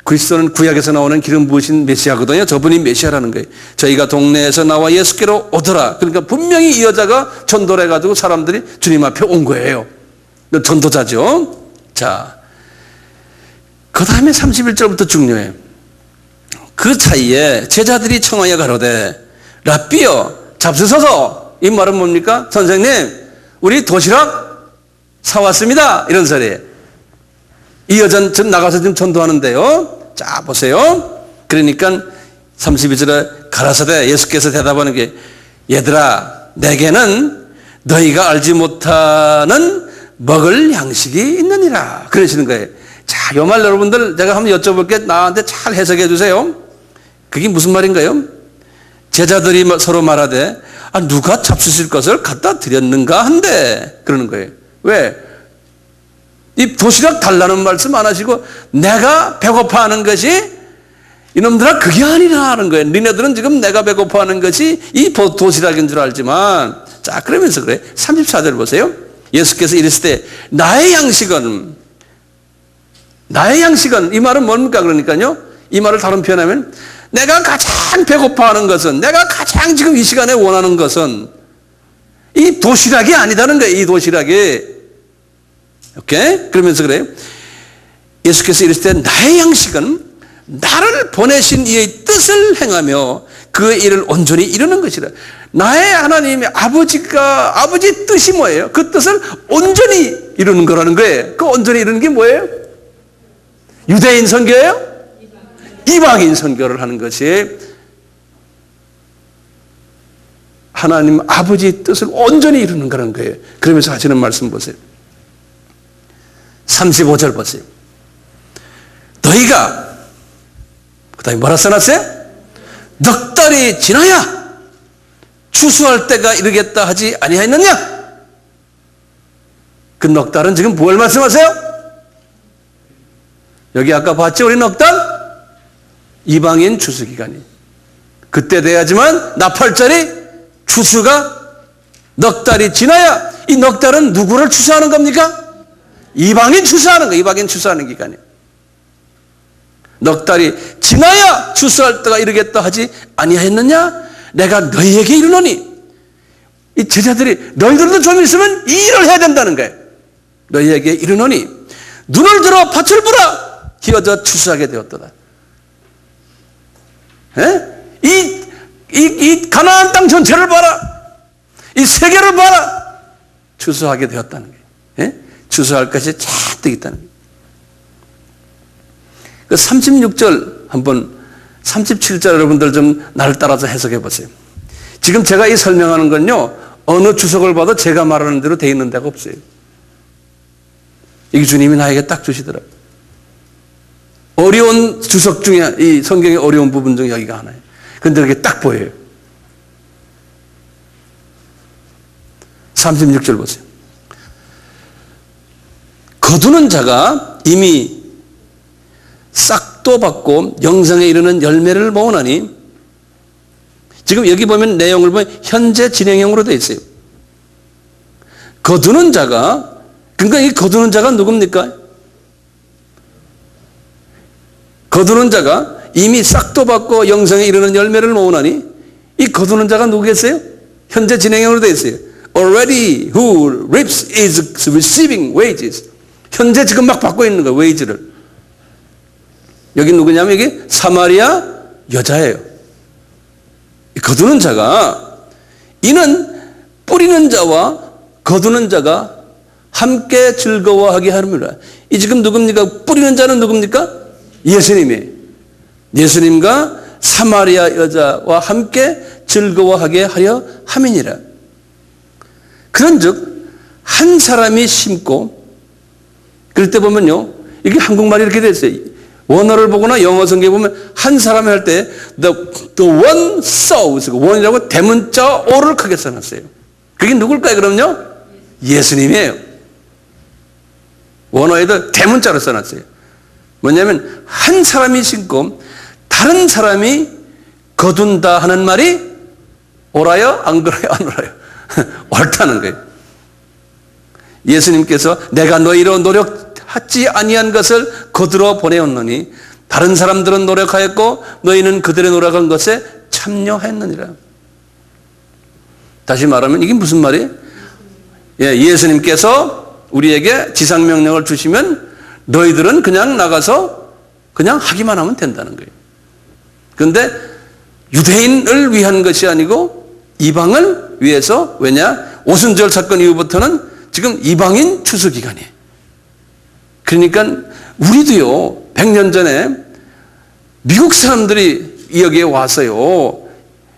그리스도는 구약에서 나오는 기름 부으신 메시아거든요. 저분이 메시아라는 거예요. 저희가 동네에서 나와 예수께로 오더라. 그러니까 분명히 이 여자가 전도를 해가지고 사람들이 주님 앞에 온 거예요. 전도자죠. 자, 그 다음에 31절부터 중요해요. 그 차이에 제자들이 청하여 가로되 랍비여 잡수소서. 이 말은 뭡니까? 선생님, 우리 도시락 사왔습니다. 이런 소리예요. 이 여자는 전 나가서 지금 전도하는데요. 자, 보세요. 그러니까 32절에 가라사대 예수께서 대답하는 게, 얘들아, 내게는 너희가 알지 못하는 먹을 양식이 있느니라. 그러시는 거예요. 자, 요 말 여러분들 제가 한번 여쭤볼게. 나한테 잘 해석해 주세요. 그게 무슨 말인가요? 제자들이 서로 말하되 누가 잡수실 것을 갖다 드렸는가 한데 그러는 거예요. 왜? 이 도시락 달라는 말씀 안 하시고 내가 배고파하는 것이 이놈들아 그게 아니라 하는 거예요. 니네들은 지금 내가 배고파하는 것이 이 도시락인 줄 알지만, 자, 그러면서 그래. 34절 보세요. 예수께서 이르시되 나의 양식은 이 말은 뭡니까? 그러니까요, 이 말을 다른 표현하면 내가 가장 배고파하는 것은, 내가 가장 지금 이 시간에 원하는 것은 이 도시락이 아니다는 거예요. 이 도시락이. 오케이? 그러면서 그래요. 예수께서 이르시되 나의 양식은 나를 보내신 이의 뜻을 행하며 그의 일을 온전히 이루는 것이라. 나의 하나님의 아버지 뜻이 뭐예요? 그 뜻을 온전히 이루는 거라는 거예요. 그 온전히 이루는 게 뭐예요? 유대인 선교예요? 이방인 선교를 하는 것이 하나님 아버지 뜻을 온전히 이루는 거라는 거예요. 그러면서 하시는 말씀 보세요. 35절 보세요. 너희가, 그 다음에 뭐라 써놨어요? 넉 달이 지나야 추수할 때가 이르겠다 하지 아니하였느냐? 그 넉 달은 지금 뭘 말씀하세요? 여기 아까 봤죠? 우리 넉 달? 이방인 추수기간이. 그때 돼야지만 나팔절이 추수가 넉 달이 지나야, 이 넉 달은 누구를 추수하는 겁니까? 이방인 추수하는 거, 이방인 추수하는 기간이에요. 넉 달이 지나야 추수할 때가 이르겠다 하지 아니하였느냐? 내가 너희에게 이르노니. 이 제자들이 너희들도 좀 있으면 이 일을 해야 된다는 거예요. 너희에게 이르노니 눈을 들어 밭을 보라. 기어져 추수하게 되었도다. 이 가나안 땅 전체를 봐라. 이 세계를 봐라. 추수하게 되었다는 거예요. 추수할 것이 잔뜩 있다는 거예요. 그 36절 한번, 37절 여러분들 좀 나를 따라서 해석해 보세요. 지금 제가 이 설명하는 건요, 어느 주석을 봐도 제가 말하는 대로 돼 있는 데가 없어요. 이게 주님이 나에게 딱 주시더라고요. 어려운 주석 중에, 이 성경의 어려운 부분 중에 여기가 하나예요. 근데 그게 딱 보여요. 36절 보세요. 거두는 자가 이미 싹도 받고 영생에 이르는 열매를 모으나니, 지금 여기 보면 내용을 보면 현재 진행형으로 되어 있어요. 거두는 자가, 그러니까 이 거두는 자가 누굽니까? 거두는 자가 이미 싹도 받고 영생에 이르는 열매를 모으나니, 이 거두는 자가 누구겠어요? 현재 진행형으로 되어 있어요. Already who reaps is receiving wages. 현재 지금 막 받고 있는 거예요, 웨이지를. 여기 누구냐면 여기 사마리아 여자예요. 거두는 자가, 이는 뿌리는 자와 거두는 자가 함께 즐거워하게 하느니라. 이 지금 누굽니까? 뿌리는 자는 누굽니까? 예수님이에요. 예수님과 사마리아 여자와 함께 즐거워하게 하려 함이니라. 그런즉 한 사람이 심고, 그럴 때 보면요, 이게 한국말이 이렇게 돼 있어요. 원어를 보거나 영어 성경에 보면 한 사람이 할 때 the one sows, 원이라고 대문자 o를 크게 써놨어요. 그게 누굴까요? 그럼요, 예수님이에요. 원어에도 대문자로 써놨어요. 뭐냐면 한 사람이 심고 다른 사람이 거둔다 하는 말이 옳아요? 안 그래요? 안 옳아요? 옳다는 거예요. 예수님께서 내가 너희로 노력하지 아니한 것을 거두러 보내었노니 다른 사람들은 노력하였고 너희는 그들의 노력한 것에 참여했느니라. 다시 말하면 이게 무슨 말이에요? 예수님께서 우리에게 지상명령을 주시면 너희들은 그냥 나가서 그냥 하기만 하면 된다는 거예요. 그런데 유대인을 위한 것이 아니고 이방을 위해서, 왜냐? 오순절 사건 이후부터는 지금 이방인 추수기간이에요. 그러니까 우리도요, 100년 전에 미국 사람들이 여기에 와서요,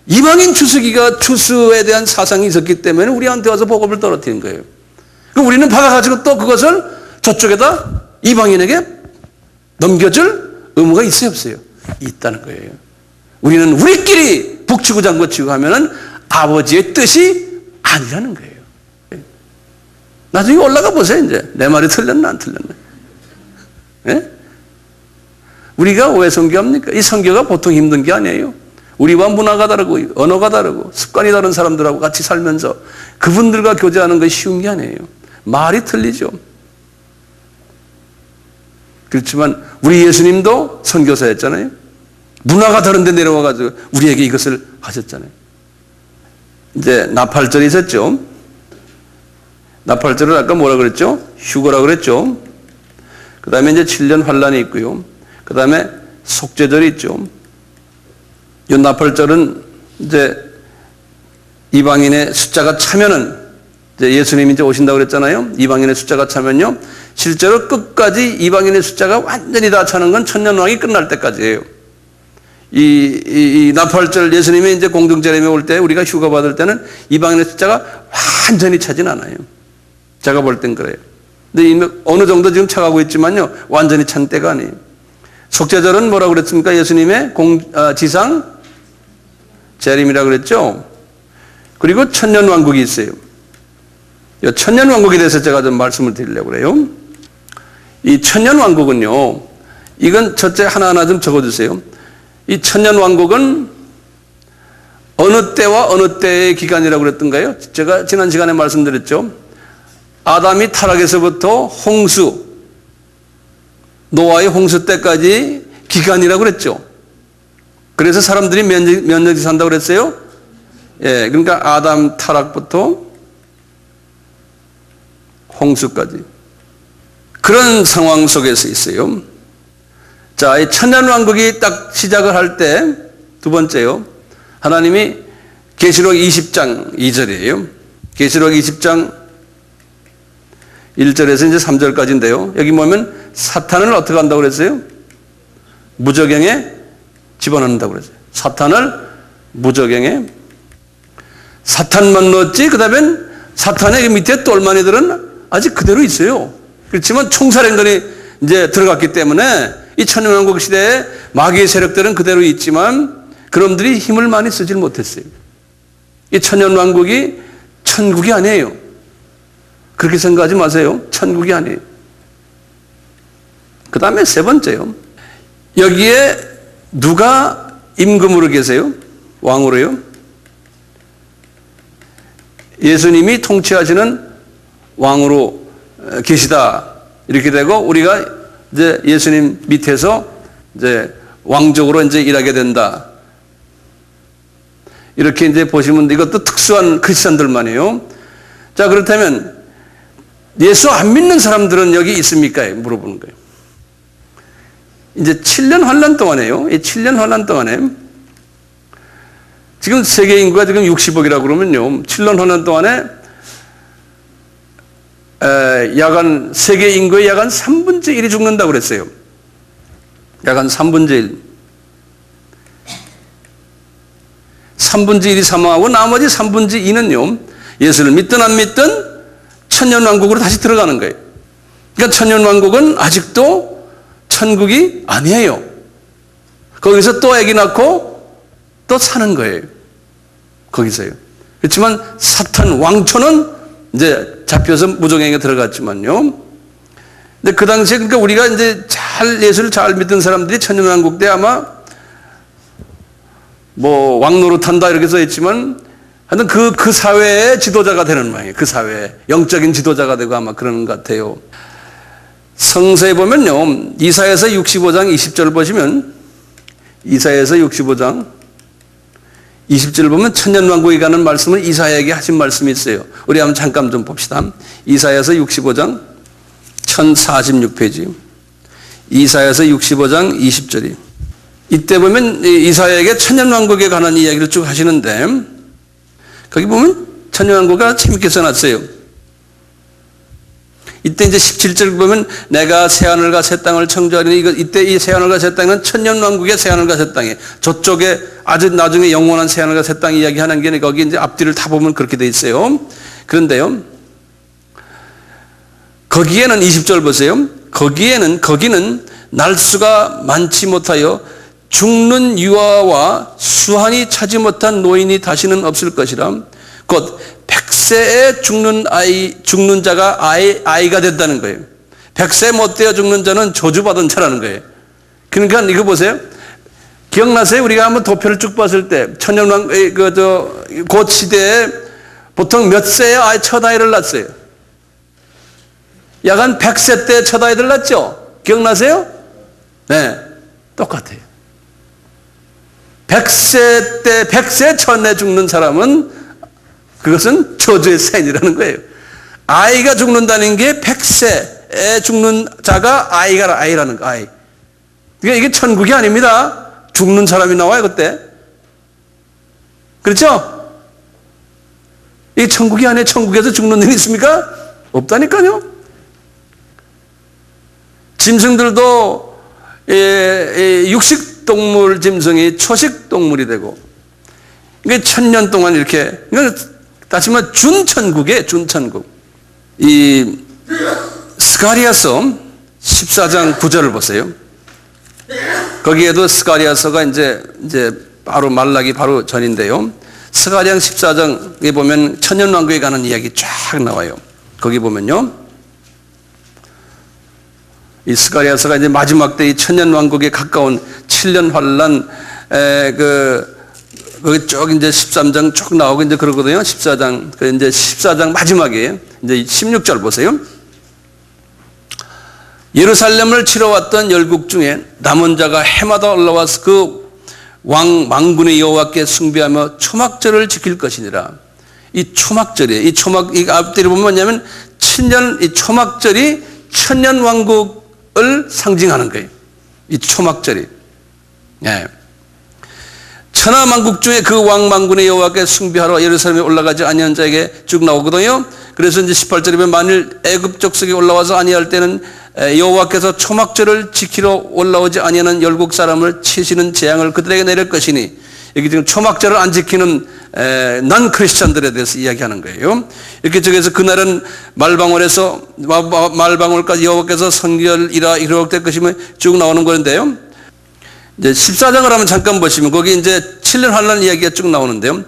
이방인 추수에 대한 사상이 있었기 때문에 우리한테 와서 복음을 떨어뜨린 거예요. 그럼 우리는 받아가지고 또 그것을 저쪽에다 이방인에게 넘겨줄 의무가 있어요, 없어요? 있다는 거예요. 우리는 우리끼리 북치고 장구치고 하면은 아버지의 뜻이 아니라는 거예요. 나중에 올라가 보세요, 이제. 내 말이 틀렸나, 안 틀렸나. 예? 우리가 왜 선교합니까? 이 선교가 보통 힘든 게 아니에요. 우리와 문화가 다르고, 언어가 다르고, 습관이 다른 사람들하고 같이 살면서 그분들과 교제하는 것이 쉬운 게 아니에요. 말이 틀리죠. 그렇지만 우리 예수님도 선교사였잖아요. 문화가 다른데 내려와가지고 우리에게 이것을 하셨잖아요. 이제 나팔절이 있었죠. 나팔절을 아까 뭐라 그랬죠? 휴거라고 그랬죠. 그 다음에 이제 7년 환란이 있고요. 그 다음에 속죄절이 있죠. 이 나팔절은 이제 이방인의 숫자가 차면은, 이제 예수님이 이제 오신다고 그랬잖아요. 이방인의 숫자가 차면요, 실제로 끝까지 이방인의 숫자가 완전히 다 차는 건 천년왕이 끝날 때까지예요. 이 나팔절, 예수님이 이제 공중재림에 올 때 우리가 휴가 받을 때는 이방인의 숫자가 완전히 차진 않아요. 제가 볼 땐 그래요. 근데 어느 정도 지금 차가고 있지만요, 완전히 찬 때가 아니에요. 속죄절은 뭐라고 그랬습니까? 예수님의 지상 재림이라고 그랬죠. 그리고 천년왕국이 있어요. 이 천년왕국에 대해서 제가 좀 말씀을 드리려고 그래요. 이 천년왕국은요, 이건 첫째 하나하나 좀 적어주세요. 이 천년왕국은 어느 때와 어느 때의 기간이라고 그랬던가요? 제가 지난 시간에 말씀드렸죠. 아담이 타락에서부터 홍수, 노아의 홍수 때까지 기간이라고 그랬죠. 그래서 사람들이 몇 년씩 산다고 그랬어요? 예, 그러니까 아담 타락부터 홍수까지. 그런 상황 속에서 있어요. 자, 이 천년왕국이 딱 시작을 할 때, 두 번째요, 하나님이 계시록 20장 2절이에요. 계시록 20장 1절에서 이제 3절까지인데요. 여기 보면 사탄을 어떻게 한다고 그랬어요? 무저갱에 집어넣는다고 그랬어요. 사탄을 무저갱에. 사탄만 넣었지, 그 다음엔 사탄의 밑에 똘마니들은 아직 그대로 있어요. 그렇지만 총사령관이 이제 들어갔기 때문에 이 천년왕국 시대에 마귀의 세력들은 그대로 있지만 그놈들이 힘을 많이 쓰질 못했어요. 이 천년왕국이 천국이 아니에요. 그렇게 생각하지 마세요. 천국이 아니에요. 그 다음에 세 번째요. 여기에 누가 임금으로 계세요? 왕으로요? 예수님이 통치하시는 왕으로 계시다. 이렇게 되고 우리가 이제 예수님 밑에서 이제 왕족으로 이제 일하게 된다. 이렇게 이제 보시면 이것도 특수한 크리스천들만이에요. 자, 그렇다면 예수 안 믿는 사람들은 여기 있습니까? 물어보는 거예요. 이제 7년 환란 동안에요. 이 7년 환란 동안에 지금 세계 인구가 지금 60억이라고 그러면요. 7년 환란 동안에 야간 세계 인구의 야간 3분의 1이 죽는다고 그랬어요. 야간 3분의 1. 3분의 1이 사망하고 나머지 3분의 2는요. 예수를 믿든 안 믿든 천년왕국으로 다시 들어가는 거예요. 그러니까 천년왕국은 아직도 천국이 아니에요. 거기서 또 아기 낳고 또 사는 거예요. 거기서요. 그렇지만 사탄 왕초는 이제 잡혀서 무정행에 들어갔지만요. 근데 그 당시에 그러니까 우리가 이제 예수를 잘 믿던 사람들이 천년왕국 때 아마 뭐 왕노릇한다 이렇게 써 있지만 하여튼 그 사회의 지도자가 되는 모양이에요. 그 사회의 영적인 지도자가 되고 아마 그러는 것 같아요. 성서에 보면요. 이사야서 65장 20절 보시면 이사야서 65장 20절 보면 천년왕국에 가는 말씀을 이사야에게 하신 말씀이 있어요. 우리 한번 잠깐 좀 봅시다. 이사야서 65장 1046페이지 이사야서 65장 20절이 이때 보면 이사야에게 천년왕국에 관한 이야기를 쭉 하시는데 거기 보면 천년왕국가 재밌게 써놨어요. 이때 이제 17절 보면 내가 새하늘과 새 땅을 창조하리니 이때 이 새하늘과 새 땅은 천년왕국의 새하늘과 새 땅에 저쪽에 아주 나중에 영원한 새하늘과 새 땅 이야기하는 게 거기 이제 앞뒤를 다 보면 그렇게 돼 있어요. 그런데요. 거기에는 20절 보세요. 거기는 날수가 많지 못하여 죽는 유아와 수한이 차지 못한 노인이 다시는 없을 것이라. 곧 100세에 죽는 자가 아이가 된다는 거예요. 100세 못 되어 죽는 자는 저주받은 자라는 거예요. 그러니까 이거 보세요. 기억나세요? 우리가 한번 도표를 쭉 봤을 때 그 시대에 보통 몇 세에 첫 아이를 낳았어요? 약간 100세 때 첫 아이들 낳았죠? 기억나세요? 네, 똑같아요. 100세 때 100세 전에 죽는 사람은 그것은 저주의 사인이라는 거예요. 아이가 죽는다는 게 100세에 죽는 자가 아이라는 거, 아이. 이게 천국이 아닙니다. 죽는 사람이 나와요, 그때. 그렇죠? 이게 천국이 아니에요. 천국에서 죽는 일이 있습니까? 없다니까요. 짐승들도 육식동물 짐승이 초식동물이 되고, 이게 1000년 동안 이렇게, 다시 말해 준천국이에요. 준천국. 이 스가랴서 14장 9절을 보세요. 거기에도 스가랴서가 이제 바로 말라기 바로 전인데요. 스가랴 14장에 보면 천년왕국에 가는 이야기 쫙 나와요. 거기 보면요. 이 스가랴서가 이제 마지막 때 이 천년왕국에 가까운 7년 환란 거기 쭉 이제 13장 쭉 나오고 이제 그러거든요. 14장. 이제 14장 마지막에 이제 16절 보세요. 예루살렘을 치러 왔던 열국 중에 남은 자가 해마다 올라와서 그 망군의 여호와께 숭배하며 초막절을 지킬 것이니라. 이 초막절이에요. 이 앞뒤를 보면 뭐냐면 이 초막절이 천년 왕국을 상징하는 거예요. 이 초막절이. 예. 천하만국 중에 그 왕망군의 여호와께 숭배하러 예루살렘에 올라가지 아니한 자에게 쭉 나오거든요. 그래서 이제 18절에 보면 만일 애굽 족속에 올라와서 아니할 때는 여호와께서 초막절을 지키러 올라오지 아니하는 열국 사람을 치시는 재앙을 그들에게 내릴 것이니, 여기 지금 초막절을 안 지키는 난 크리스천들에 대해서 이야기하는 거예요. 이렇게 저기서 그날은 말방울까지 여호와께서 성결이라 이르게 될 것이며 쭉 나오는 건데요. 이제 14장을 한번 잠깐 보시면 거기 이제 7년 환란 이야기가 쭉 나오는데요.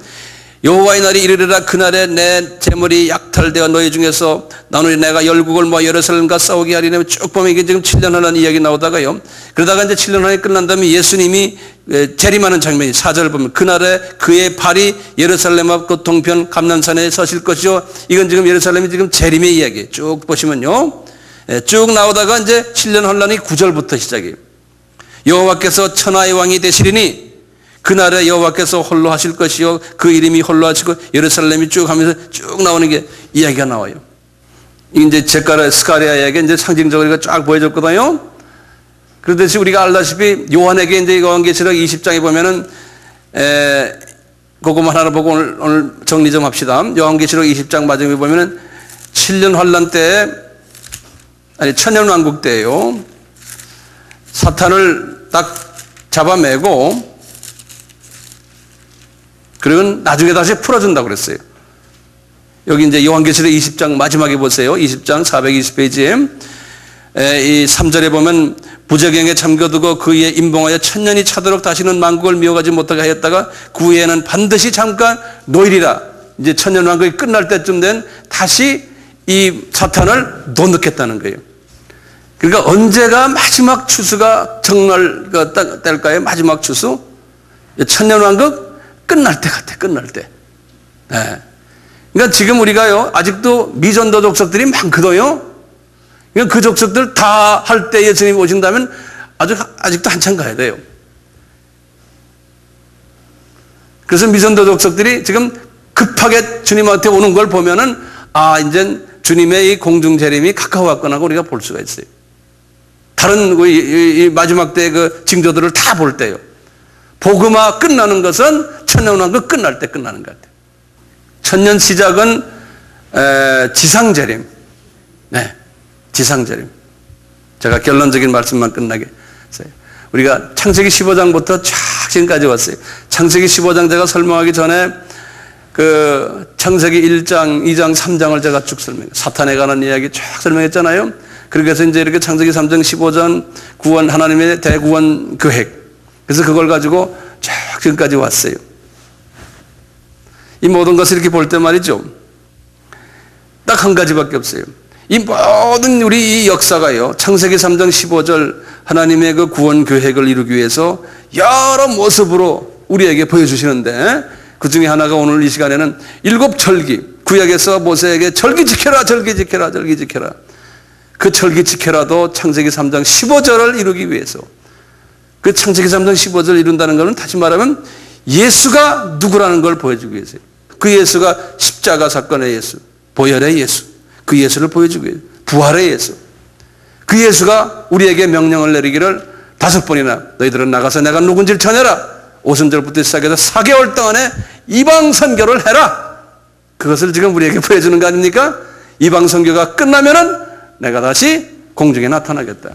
여호와의 날이 이르리라. 그날에 내 재물이 약탈되어 너희 중에서 나누니 내가 열국을 모아 예루살렘과 싸우게 하리니 쭉 보면 이게 지금 7년 환란 이야기 나오다가요. 그러다가 이제 7년 환란이 끝난 다음에 예수님이 재림하는 장면이 4절을 보면 그날에 그의 발이 예루살렘 앞 그 동편 감람산에 서실 것이요. 이건 지금 예루살렘이 지금 재림의 이야기 쭉 보시면요. 쭉 나오다가 이제 7년 환란이 9절부터 시작이에요. 여호와께서 천하의 왕이 되시리니 그날에 여호와께서 홀로 하실 것이요 그 이름이 홀로 하시고 예루살렘이 쭉 하면서 쭉 나오는 게 이야기가 나와요. 이게 이제 스가랴 이야기 이제 상징적으로 쫙 보여줬거든요. 그렇듯이 우리가 알다시피 요한에게 이제 요한계시록 20장에 보면은 그거만 하나 보고 오늘 정리 좀 합시다. 요한계시록 20장 마지막에 보면은 7년 환란 때 아니 천년 왕국 때예요. 사탄을 딱 잡아매고 그리고 나중에 다시 풀어준다고 그랬어요. 여기 이제 요한계시록 20장 마지막에 보세요. 20장 420페이지에 이 3절에 보면 부적경에 잠겨두고 그의 임봉하여 천년이 차도록 다시는 만국을 미워가지 못하게 하였다가 그 후에는 반드시 잠깐 놓이리라. 이제 천년 왕국이 끝날 때쯤 된 다시 이 사탄을 놓놓겠다는 거예요. 그러니까 언제가 마지막 추수가 정말 될까요? 마지막 추수? 천년 왕국 끝날 때 같아, 끝날 때. 네. 그러니까 지금 우리가요, 아직도 미전도 족속들이 많거든요. 그러니까 그 족속들 다 할 때 예수님이 오신다면 아직도 한참 가야 돼요. 그래서 미전도 족속들이 지금 급하게 주님한테 오는 걸 보면은, 이제 주님의 이 공중 재림이 가까워왔구나 하고 우리가 볼 수가 있어요. 다른 이 마지막 때 그 징조들을 다 볼 때요. 복음화 끝나는 것은 천년왕국 끝날 때 끝나는 것 같아요. 천년 시작은 지상재림. 네, 지상재림. 제가 결론적인 말씀만 끝나게 했어요. 우리가 창세기 15장부터 쫙 지금까지 왔어요. 창세기 15장 제가 설명하기 전에 그 창세기 1장, 2장, 3장을 제가 쭉 설명해요. 사탄에 관한 이야기 쫙 설명했잖아요. 그래서 이제 이렇게 창세기 3장 15장 구원, 하나님의 대구원 계획. 그래서 그걸 가지고 쫙 지금까지 왔어요. 이 모든 것을 이렇게 볼 때 말이죠. 딱 한 가지밖에 없어요. 이 모든 우리 이 역사가요. 창세기 3장 15절 하나님의 그 구원 계획을 이루기 위해서 여러 모습으로 우리에게 보여주시는데 그 중에 하나가 오늘 이 시간에는 7절기. 구약에서 모세에게 절기 지켜라, 절기 지켜라, 절기 지켜라. 그 절기 지켜라도 창세기 3장 15절을 이루기 위해서 그 창세기 3장 15절을 이룬다는 것은 다시 말하면 예수가 누구라는 걸 보여주기 위해서요. 그 예수가 십자가 사건의 예수, 보혈의 예수, 그 예수를 보여주기 위해서 부활의 예수. 그 예수가 우리에게 명령을 내리기를 5번이나 너희들은 나가서 내가 누군지를 전해라. 오순절부터 시작해서 4개월 동안에 이방 선교를 해라. 그것을 지금 우리에게 보여주는 거 아닙니까? 이방 선교가 끝나면은 내가 다시 공중에 나타나겠다.